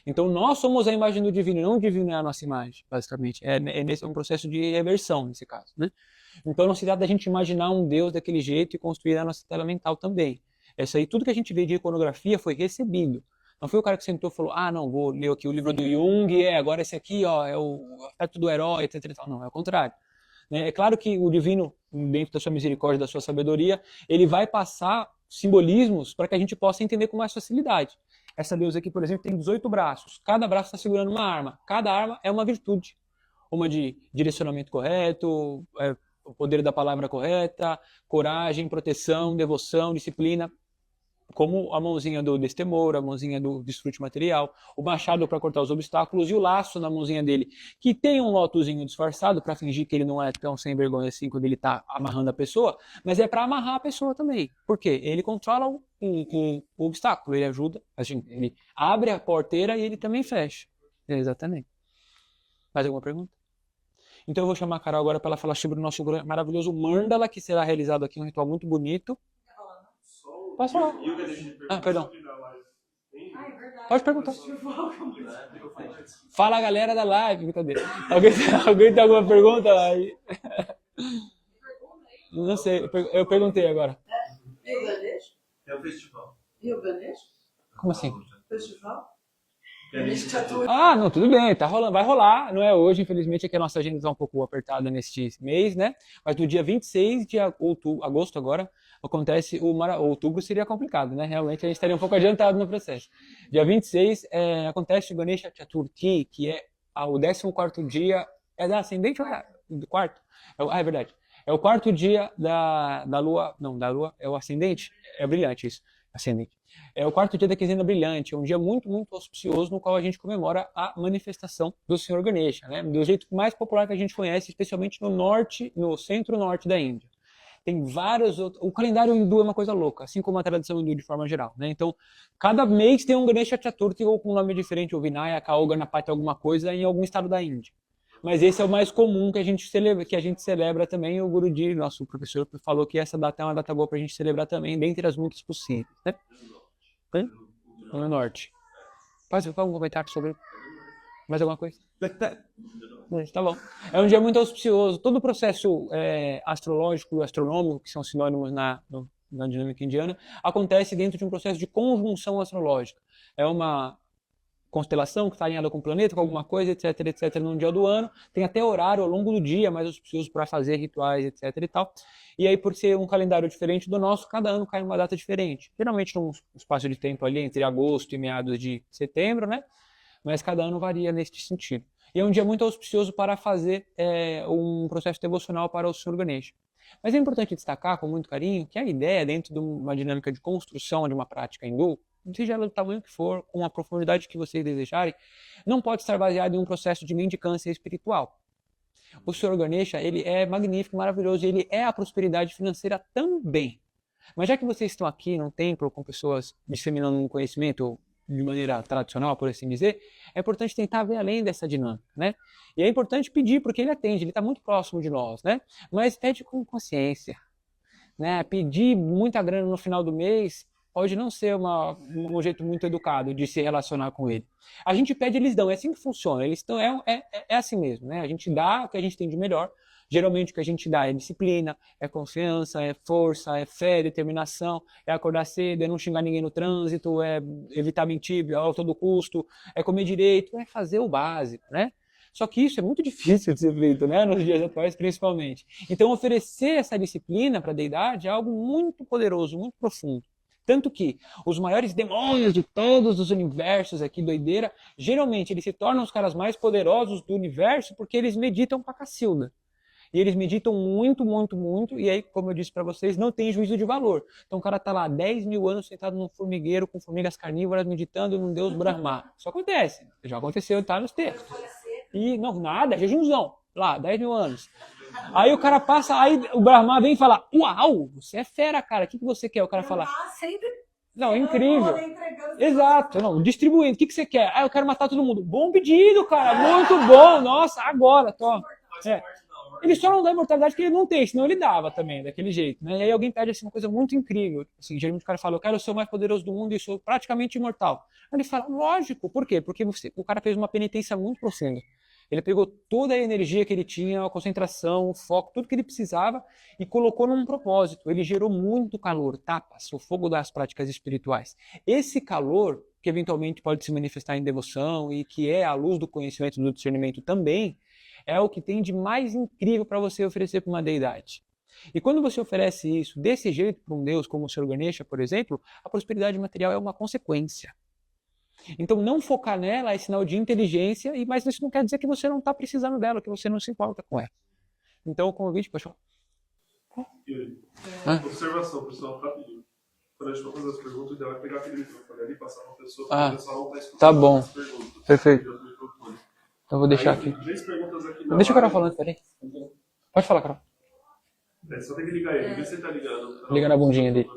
Então nós somos a imagem do divino, não o divino é a nossa imagem, basicamente. É um processo de reversão, nesse caso, né? Então não se trata da gente imaginar um Deus daquele jeito e construir a nossa tela mental também. Essa aí, tudo que a gente vê de iconografia foi recebido. Não foi o cara que sentou e falou, não, vou ler aqui o livro do Jung, agora esse aqui, é o afeto do herói, etc. Não, é o contrário. É claro que o divino, dentro da sua misericórdia, da sua sabedoria, ele vai passar simbolismos para que a gente possa entender com mais facilidade. Essa deusa aqui, por exemplo, tem 18 braços. Cada braço está segurando uma arma. Cada arma é uma virtude. Uma de direcionamento correto, o poder da palavra correta, coragem, proteção, devoção, disciplina. Como a mãozinha do destemor, a mãozinha do desfrute material, o machado para cortar os obstáculos e o laço na mãozinha dele, que tem um lotozinho disfarçado para fingir que ele não é tão sem vergonha assim quando ele está amarrando a pessoa, mas é para amarrar a pessoa também. Por quê? Ele controla o obstáculo, ele ajuda, assim, ele abre a porteira e ele também fecha. Exatamente. Mais alguma pergunta? Então eu vou chamar a Carol agora para ela falar sobre o nosso maravilhoso mandala, que será realizado aqui, um ritual muito bonito. Posso falar? Ah, perdão. Ah, é verdade. Pode perguntar. Fala, galera da live. Brincadeira. Alguém tem alguma pergunta? Aí? Não sei, eu perguntei agora. E o Ganesh? É o festival. E o Ganesh? Como assim? Festival? Ah, não, tudo bem, tá rolando, vai rolar, não é hoje, infelizmente, é que a nossa agenda está um pouco apertada neste mês, né? Mas no dia 26 de agosto agora, acontece outubro seria complicado, né? Realmente a gente estaria um pouco adiantado no processo. Dia 26 acontece o Ganesha Chaturthi, que é o 14º dia, é da ascendente ou é do quarto? É verdade. É o quarto dia da lua, não, da lua é o ascendente, é brilhante isso, ascendente. É o quarto dia da quinzena brilhante, é um dia muito, muito auspicioso no qual a gente comemora a manifestação do Senhor Ganesha, né? Do jeito mais popular que a gente conhece, especialmente no norte, no centro-norte da Índia. Tem vários outros... O calendário hindu é uma coisa louca, assim como a tradição hindu de forma geral, né? Então, cada mês tem um Ganesha Chaturthi ou com um nome diferente, ou Vinayaka, ou Ganapati, alguma coisa, em algum estado da Índia. Mas esse é o mais comum que a gente celebra também. O Guruji, nosso professor, falou que essa data é uma data boa para a gente celebrar também, dentre as muitas possíveis, né? No norte. Pode fazer um comentário sobre mais alguma coisa? Tá bom. É um dia muito auspicioso. Todo o processo astrológico e astronômico, que são sinônimos na dinâmica indiana, acontece dentro de um processo de conjunção astrológica. É uma constelação que está alinhada com o planeta, com alguma coisa, etc, etc, num dia do ano. Tem até horário ao longo do dia, mais auspicioso para fazer rituais, etc e tal. E aí, por ser um calendário diferente do nosso, cada ano cai uma data diferente. Geralmente num espaço de tempo ali entre agosto e meados de setembro, né? Mas cada ano varia nesse sentido. E é um dia muito auspicioso para fazer um processo devocional para o Senhor Ganesha. Mas é importante destacar, com muito carinho, que a ideia, dentro de uma dinâmica de construção de uma prática hindu, seja ela do tamanho que for, com a profundidade que vocês desejarem, não pode estar baseado em um processo de mendicância espiritual. O Senhor Ganesha, ele é magnífico, maravilhoso, e ele é a prosperidade financeira também. Mas já que vocês estão aqui num templo com pessoas disseminando um conhecimento de maneira tradicional, por assim dizer, é importante tentar ver além dessa dinâmica, né? E é importante pedir, porque ele atende, ele está muito próximo de nós, né? Mas pede com consciência, né? Pedir muita grana no final do mês pode não ser um jeito muito educado de se relacionar com ele. A gente pede, eles dão, é assim que funciona, eles estão, é assim mesmo, né? A gente dá o que a gente tem de melhor. Geralmente o que a gente dá é disciplina, é confiança, é força, é fé, é determinação, é acordar cedo, é não xingar ninguém no trânsito, é evitar mentir a todo custo, é comer direito, é fazer o básico, né? Só que isso é muito difícil de ser feito, né? Nos dias atuais, principalmente. Então, oferecer essa disciplina para a deidade é algo muito poderoso, muito profundo. Tanto que os maiores demônios de todos os universos aqui, doideira, geralmente eles se tornam os caras mais poderosos do universo porque eles meditam pra cacilda. E eles meditam muito, muito, muito, e aí, como eu disse para vocês, não tem juízo de valor. Então o cara tá lá 10 mil anos sentado num formigueiro com formigas carnívoras meditando num deus Brahma. Isso acontece, já aconteceu, tá nos textos. E não, nada, jejumzão, lá, 10 mil anos. Aí o cara passa, aí o Brahma vem e fala, uau, você é fera, cara, o que você quer? O cara fala, não, é incrível. Exato, não, distribuindo, o que você quer? Ah, eu quero matar todo mundo. Bom pedido, cara, muito bom, nossa, agora, toma. Ele só não dá imortalidade porque ele não tem, senão ele dava também, daquele jeito, né? E aí alguém pede assim, uma coisa muito incrível, assim, geralmente o cara fala, eu quero ser o mais poderoso do mundo e sou praticamente imortal. Aí ele fala, lógico, por quê? Porque o cara fez uma penitência muito profunda. Ele pegou toda a energia que ele tinha, a concentração, o foco, tudo que ele precisava e colocou num propósito. Ele gerou muito calor, tapas, o fogo das práticas espirituais. Esse calor, que eventualmente pode se manifestar em devoção e que é a luz do conhecimento, do discernimento também, é o que tem de mais incrível para você oferecer para uma deidade. E quando você oferece isso desse jeito para um deus como o Senhor Ganesha, por exemplo, a prosperidade material é uma consequência. Então, não focar nela é sinal de inteligência, mas isso não quer dizer que você não está precisando dela, que você não se importa com ela. Então, o convite, pessoal. Observação, pessoal, rapidinho. Quando a gente for fazer as perguntas, já vai pegar aquele microfone ali, passar uma pessoa, para o pessoal não está escutando tá bom. as perguntas. Perfeito. Então, vou deixar aqui. 3 perguntas aqui na Deixa o Carol falando, peraí. Pode falar, Carol. Só tem que ligar ele, vê se ele tá ligando. Liga na bundinha dele.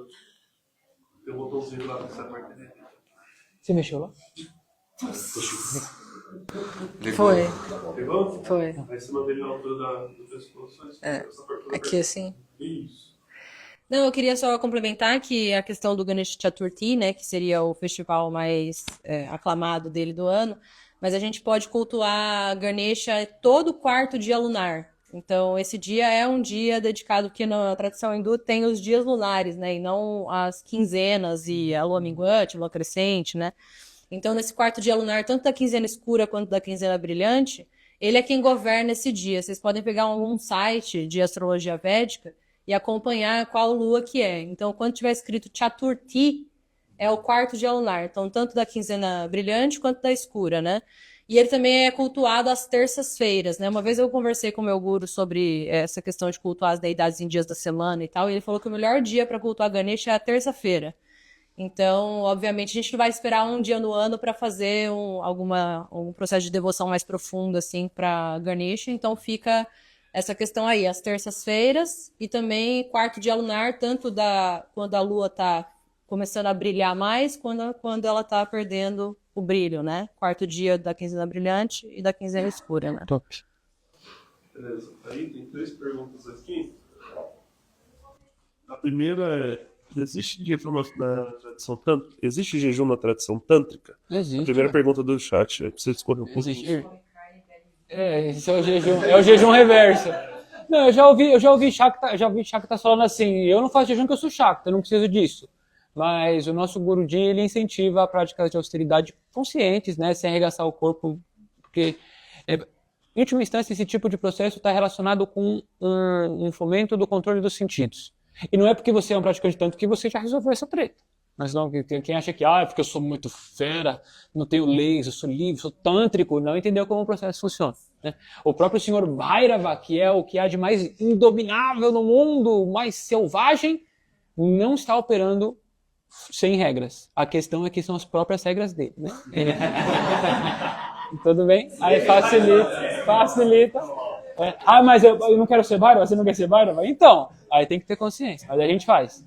Tem um botãozinho lá nessa parte dele. Você mexeu lá? Foi. Levanta. Foi. Aí você mantém ele na altura do pescoço. Essa abertura Aqui assim. Isso. Não, eu queria só complementar que a questão do Ganesh Chaturthi, né, que seria o festival mais aclamado dele do ano, mas a gente pode cultuar Ganesha todo quarto dia lunar. Então, esse dia é um dia dedicado, porque na tradição hindu tem os dias lunares, né, e não as quinzenas e a lua minguante, a lua crescente, né. Então, nesse quarto dia lunar, tanto da quinzena escura quanto da quinzena brilhante, ele é quem governa esse dia. Vocês podem pegar algum site de astrologia védica e acompanhar qual lua que é. Então, quando tiver escrito Chaturthi, é o quarto dia lunar. Então, tanto da quinzena brilhante quanto da escura, né? E ele também é cultuado às terças-feiras, né? Uma vez eu conversei com o meu guru sobre essa questão de cultuar as deidades em dias da semana e tal, e ele falou que o melhor dia para cultuar Ganesha é a terça-feira. Então, obviamente, a gente não vai esperar um dia no ano para fazer um processo de devoção mais profundo, assim, para Ganesha. Então, fica essa questão aí, as terças-feiras e também quarto dia lunar, tanto quando a lua está começando a brilhar mais, quando ela está perdendo o brilho, né? Quarto dia da quinzena brilhante e da quinzena escura, né? Top. Beleza. Aí tem 3 perguntas aqui. A primeira é: existe jejum na tradição tântrica? Existe jejum na tradição tântrica? Existe. A primeira pergunta do chat. Aí precisa escolher um pouco. Existe. Esse é o jejum reverso. Não, eu já ouvi Shakta falando assim, eu não faço jejum porque eu sou Shakta, eu não preciso disso. Mas o nosso Guruji, ele incentiva a prática de austeridade conscientes, né, sem arregaçar o corpo, porque, em última instância, esse tipo de processo está relacionado com um fomento do controle dos sentidos. E não é porque você é um praticante tanto que você já resolveu essa treta. Mas não, quem acha que, porque eu sou muito fera, não tenho leis, eu sou livre, sou tântrico, não entendeu como o processo funciona. Né? O próprio senhor Bhairava, que é o que há de mais indominável no mundo, mais selvagem, não está operando sem regras. A questão é que são as próprias regras dele. Né? Tudo bem? Aí facilita. Mas eu não quero ser Bhairava, você não quer ser Bhairava? Então, aí tem que ter consciência, mas a gente faz.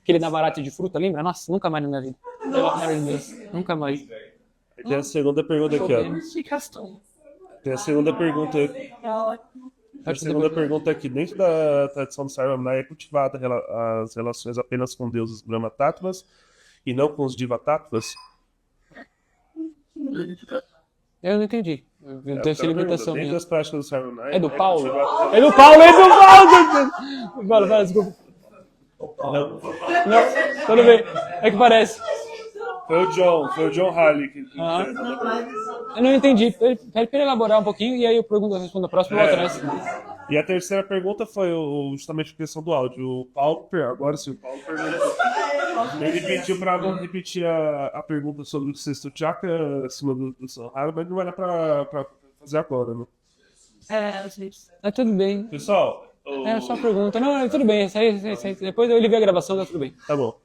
Aquele Navaratri de fruta, lembra? Nossa, nunca mais na minha vida. Nunca mais. Tem a segunda pergunta aqui, ó. Tem a segunda pergunta. A segunda pergunta aqui. Dentro da tradição do Sarvamaya é cultivada as relações apenas com deuses Brahma-tattvas e não com os Diva-tattvas? Eu não entendi. Deve ser limitação Dentro minha. das práticas do Sarvamaya... É do Paulo? cultivada- É do Paulo! Fala, desculpa. Não, tudo bem. É que parece. Foi o John Halley que Eu não entendi. Pede pra ele elaborar um pouquinho e aí eu respondo a próxima outra, né? E a terceira pergunta foi justamente a questão do áudio. O Paulo, agora sim, o Paulo perguntou. Ele pediu para não repetir a pergunta sobre o sexto chakra acima do Sanhara, mas não era para fazer agora, né? Tudo bem. Pessoal, É só pergunta. Não, tudo bem. Isso aí, depois ele vê a gravação, tá tudo bem. tá bom.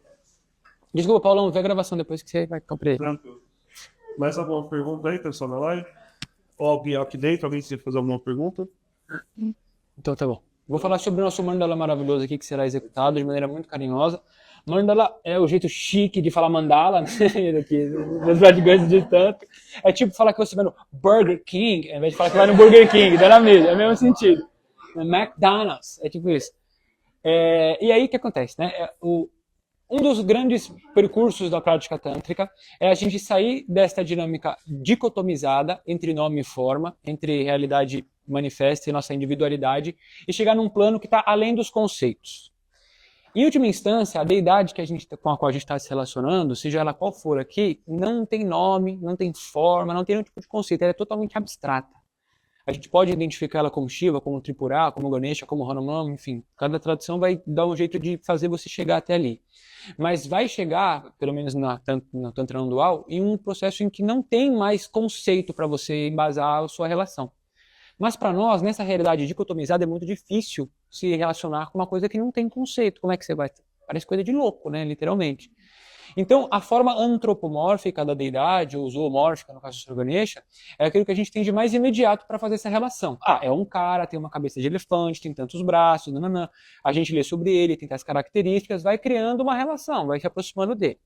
Desculpa, Paulão, vê a gravação depois que você vai compreender. Tranquilo. Mais alguma pergunta aí, pessoal, na live? Ou alguém aqui dentro? Alguém quer fazer alguma pergunta? Então tá bom. Vou falar sobre o nosso mandala maravilhoso aqui, que será executado de maneira muito carinhosa. Mandala é o jeito chique de falar mandala, né? Aqui, meus praticantes de tanto. É tipo falar que você vai no Burger King, ao invés de falar que vai no Burger King, dá na mesma, é o mesmo sentido. No McDonald's, é tipo isso. E aí o que acontece, né? Um dos grandes percursos da prática tântrica é a gente sair desta dinâmica dicotomizada entre nome e forma, entre realidade manifesta e nossa individualidade, e chegar num plano que está além dos conceitos. Em última instância, a deidade com a qual a gente está se relacionando, seja ela qual for aqui, não tem nome, não tem forma, não tem nenhum tipo de conceito, ela é totalmente abstrata. A gente pode identificar ela como Shiva, como Tripura, como Ganesha, como Hanuman, enfim. Cada tradição vai dar um jeito de fazer você chegar até ali. Mas vai chegar, pelo menos na Tantra não dual, em um processo em que não tem mais conceito para você embasar a sua relação. Mas para nós, nessa realidade dicotomizada, é muito difícil se relacionar com uma coisa que não tem conceito. Como é que você vai? Parece coisa de louco, né? Literalmente. Então, a forma antropomórfica da deidade, ou zoomórfica, no caso do Sr. Ganesha, é aquilo que a gente tem de mais imediato para fazer essa relação. É um cara, tem uma cabeça de elefante, tem tantos braços, nananã. A gente lê sobre ele, tem tais características, vai criando uma relação, vai se aproximando dele.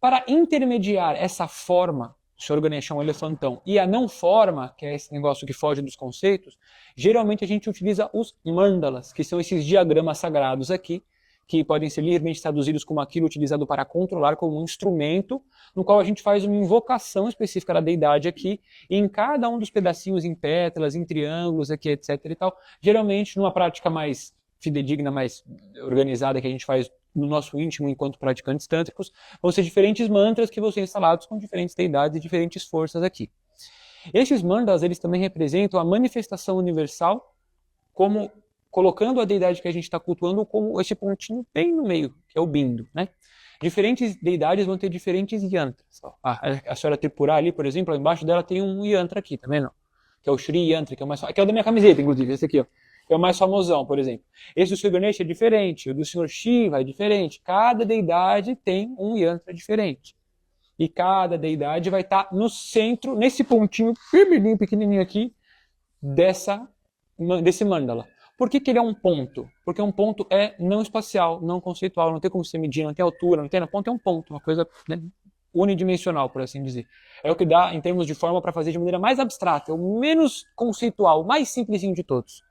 Para intermediar essa forma Senhor Ganesha é um elefantão, e a não forma, que é esse negócio que foge dos conceitos, geralmente a gente utiliza os mandalas, que são esses diagramas sagrados aqui, que podem ser livremente traduzidos como aquilo utilizado para controlar, como um instrumento, no qual a gente faz uma invocação específica da deidade aqui, e em cada um dos pedacinhos, em pétalas, em triângulos aqui, etc. e tal, geralmente numa prática mais fidedigna, mais organizada que a gente faz no nosso íntimo enquanto praticantes tântricos, vão ser diferentes mantras que vão ser instalados com diferentes deidades e diferentes forças aqui. Esses mandalas, eles também representam a manifestação universal, como colocando a deidade que a gente está cultuando como esse pontinho bem no meio, que é o bindo, né? Diferentes deidades vão ter diferentes yantras. A senhora Tripura ali, por exemplo, embaixo dela tem um yantra aqui, tá vendo? Que é o Shri Yantra, que é o mais... que é o da minha camiseta, inclusive, esse aqui, ó. Que é o mais famosão, por exemplo. Esse do Sr. Ganesha é diferente, o do Sr. Shiva é diferente. Cada deidade tem um yantra diferente. E cada deidade vai estar no centro, nesse pontinho pequenininho aqui, desse mandala. Por que ele é um ponto? Porque um ponto é não espacial, não conceitual, não tem como você medir, não tem altura, não tem, ponto é um ponto, uma coisa, né, unidimensional, por assim dizer. É o que dá, em termos de forma, para fazer de maneira mais abstrata, o menos conceitual, o mais simplesinho de todos.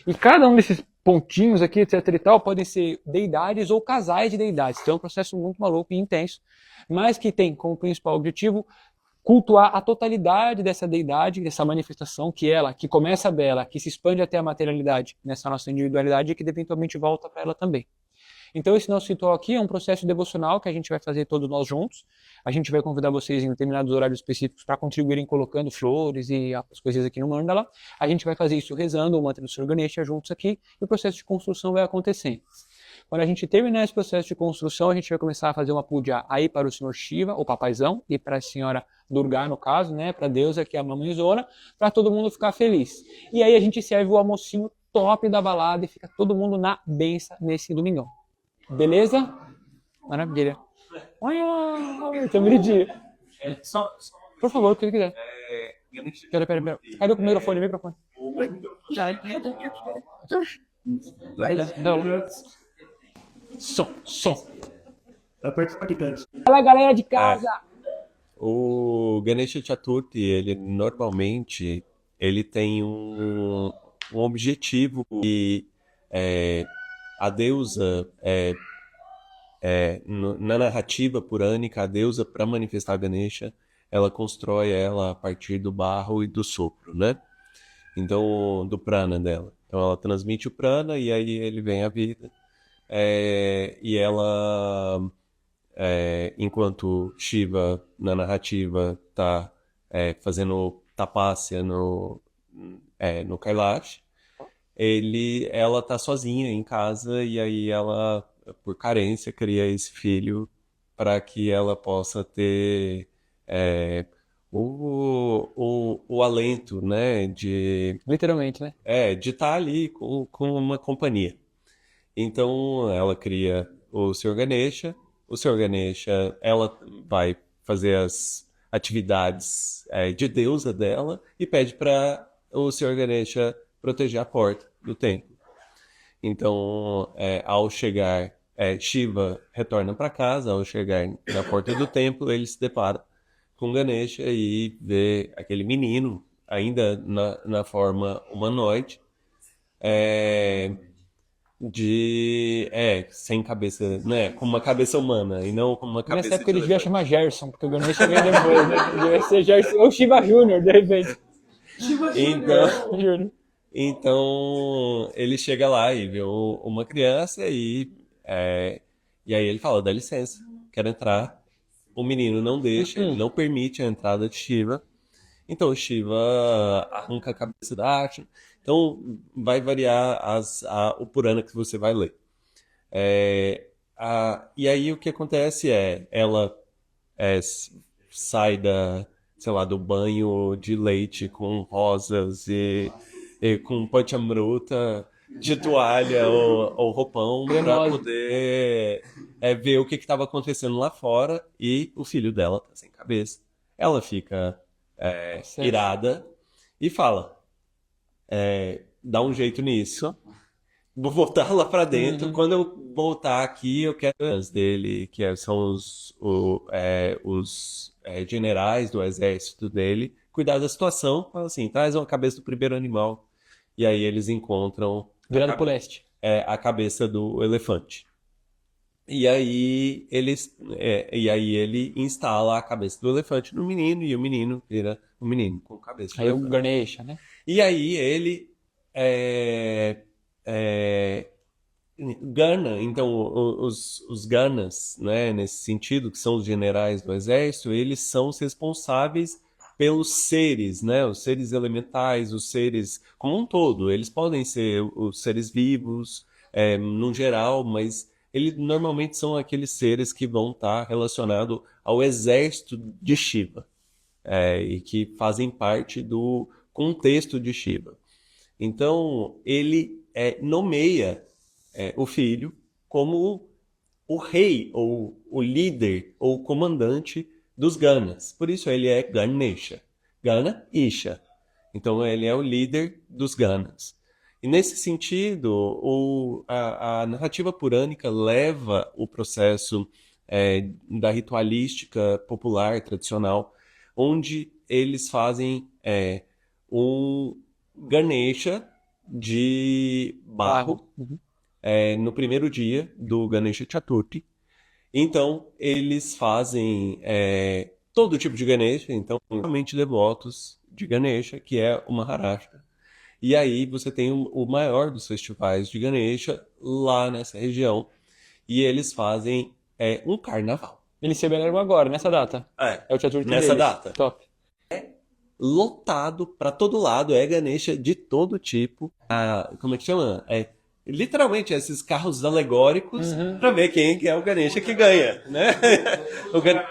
E cada um desses pontinhos aqui, etc e tal, podem ser deidades ou casais de deidades. Então é um processo muito maluco e intenso, mas que tem como principal objetivo cultuar a totalidade dessa deidade, dessa manifestação, que começa dela, que se expande até a materialidade, nessa nossa individualidade, e que eventualmente volta para ela também. Então esse nosso ritual aqui é um processo devocional que a gente vai fazer todos nós juntos. A gente vai convidar vocês em determinados horários específicos para contribuírem colocando flores e as coisas aqui no mandala. A gente vai fazer isso rezando o mantra do Sr. Ganesha juntos aqui, e o processo de construção vai acontecendo. Quando a gente terminar esse processo de construção, a gente vai começar a fazer uma puja aí para o Sr. Shiva, o papaizão, e para a senhora Durga, no caso, né, para a deusa, que é a mamãezona, para todo mundo ficar feliz. E aí a gente serve o almocinho top da balada e fica todo mundo na benção nesse domingão. Beleza? Maravilha. Olha, tem um brilhinho. Por favor, o que você quiser. Pera. Cadê o microfone? Som. Fala, galera de casa. O Ganesha Chaturthi, ele normalmente tem um objetivo, e a deusa, na narrativa purânica, a deusa, para manifestar Ganesha, ela constrói ela a partir do barro e do sopro, né? Então, do prana dela. Então ela transmite o prana e aí ele vem à vida. E ela, enquanto Shiva, na narrativa, está fazendo tapasya no Kailash, ela tá sozinha em casa, e aí ela, por carência, cria esse filho para que ela possa ter o alento, né, Literalmente, né? de estar ali com uma companhia. Então ela cria o Sr. Ganesha. O Sr. Ganesha, ela vai fazer as atividades de deusa dela e pede para o Sr. Ganesha proteger a porta do templo. Então, ao chegar, Shiva retorna para casa. Ao chegar na porta do templo, ele se depara com Ganesha e vê aquele menino, ainda na forma humanoide, sem cabeça, né, com uma cabeça humana e não com uma cabeça. Nessa época ele devia chamar Gerson, porque o Ganesha veio depois, né? Devia ser Gerson ou Shiva Júnior, de repente. Então ele chega lá e vê uma criança e aí ele fala: dá licença, quero entrar. O menino não deixa, ele não permite a entrada de Shiva. Então Shiva arranca a cabeça da arte. Então vai variar o Purana que você vai ler. E aí o que acontece ela sai do banho de leite com rosas e com panchamruta, de toalha ou roupão, para poder ver o que estava acontecendo lá fora, e o filho dela tá sem cabeça. Ela fica irada e fala: dá um jeito nisso. vou voltar lá pra dentro. Quando eu voltar aqui, eu quero as dele, são os generais do exército dele, cuidar da situação. Fala assim, traz uma cabeça do primeiro animal. E aí eles encontram Virado pro leste. a cabeça do elefante. E aí ele instala a cabeça do elefante no menino e o menino vira um menino com cabeça de Aí o elefante. Ganesha, né? E aí ele é, Gana, então os Ganas, né, nesse sentido, que são os generais do exército, eles são os responsáveis pelos seres, né, os seres elementais, os seres como um todo. Eles podem ser os seres vivos, no geral, mas eles normalmente são aqueles seres que vão estar relacionados ao exército de Shiva, e que fazem parte do contexto de Shiva. Então, ele nomeia o filho como o rei, ou o líder, ou o comandante dos Ganas. Por isso ele é Ganesha. Gana, Isha. Então ele é o líder dos Ganas. E nesse sentido, a narrativa purânica leva o processo da ritualística popular, tradicional, onde eles fazem um Ganesha de barro no primeiro dia do Ganesha Chaturthi. Então, eles fazem todo tipo de Ganesha, então, realmente devotos de Ganesha, que é o Maharashtra. E aí você tem o maior dos festivais de Ganesha lá nessa região, e eles fazem um carnaval. Eles se celebram agora, nessa data. É o Chaturthi Nessa deles. data. Top. Lotado para todo lado, Ganesha de todo tipo. Como é que chama? Literalmente esses carros alegóricos para ver quem é o Ganesha que ganha, né? o Gan...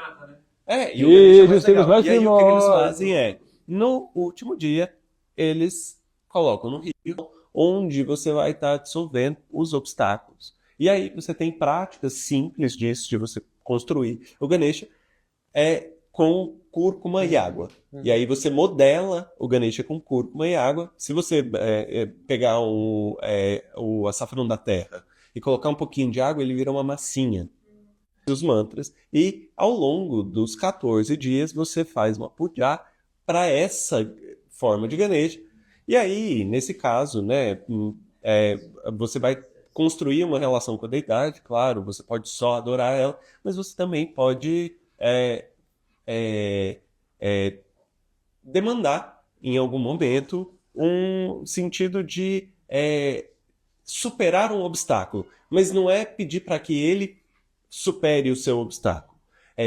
e o Ganesha mais legal. E aí o que eles fazem no último dia, eles colocam no rio, onde você vai estar dissolvendo os obstáculos. E aí você tem práticas simples disso, de você construir o Ganesha com cúrcuma e água. E aí você modela o Ganesha com cúrcuma e água. Se você pegar o açafrão da terra e colocar um pouquinho de água, ele vira uma massinha. Os mantras. E ao longo dos 14 dias, você faz uma puja para essa forma de Ganesha. E aí, nesse caso, né, você vai construir uma relação com a deidade, claro, você pode só adorar ela, mas você também pode demandar, em algum momento, um sentido de superar um obstáculo. Mas não é pedir para que ele supere o seu obstáculo.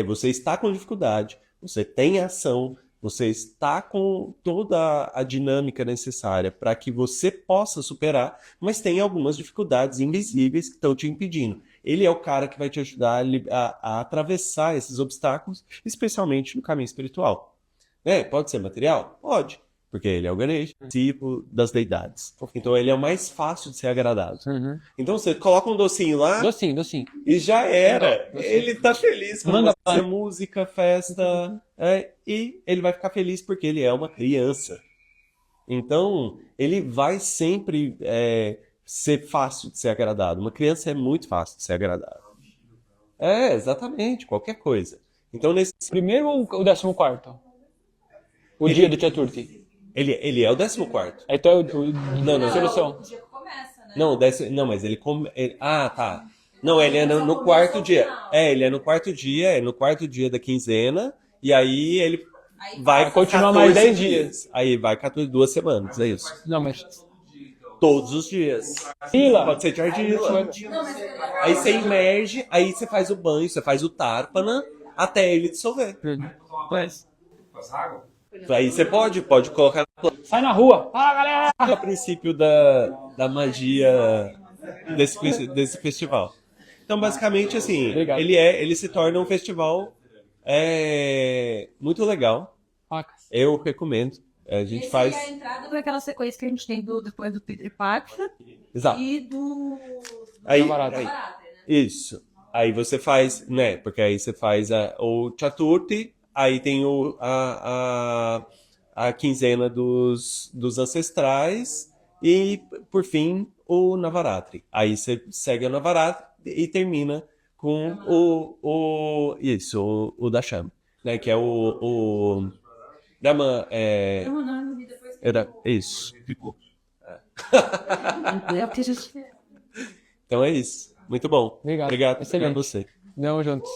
Você está com dificuldade, você tem ação, você está com toda a dinâmica necessária para que você possa superar, mas tem algumas dificuldades invisíveis que estão te impedindo. Ele é o cara que vai te ajudar a atravessar esses obstáculos, especialmente no caminho espiritual. Pode ser material? Pode, porque ele é o Ganesha, tipo das deidades. Então ele é o mais fácil de ser agradado. Então você coloca um docinho lá, Docinho. e já era. Docinho. Ele tá feliz com Manda você, música, festa, e ele vai ficar feliz porque ele é uma criança. Então ele vai sempre ser fácil de ser agradado. Uma criança é muito fácil de ser agradado. Exatamente, qualquer coisa. Então nesse Primeiro ou o 14º? O dia do Chaturthi. ele é o 14º. Então Não. solução. O dia que começa, né? Não, mas ele tá. Não, ele é no quarto dia. Ele é no quarto dia, no quarto dia da quinzena, e aí ele vai continuar 14 mais 10 dias. Aí vai 2 semanas, é isso. Não, mas... Todos os dias. Fila. Pode ser de argila. Não, mas Aí você imerge, aí você faz o banho, você faz o tarpana, até ele dissolver. Mas... Aí você pode colocar Sai na rua. Fala, galera! a princípio da magia desse festival. Então, basicamente, assim, Obrigado. ele se torna um festival muito legal. Facas. Eu recomendo. A gente esse faz. é a entrada Foi aquela sequência que a gente tem depois do Pitripaxa Exato. e do... Aí, Camarada. aí, caráter, né? isso. Aí você faz, né? Porque aí você faz o Chaturthi, aí tem a quinzena dos ancestrais e, por fim, o Navaratri. Aí você segue o Navaratri e termina com o Dasham, né? Que é o Dama, isso. Então é isso. Muito bom. Obrigado. Obrigado a Excelente. você. Vamos juntos.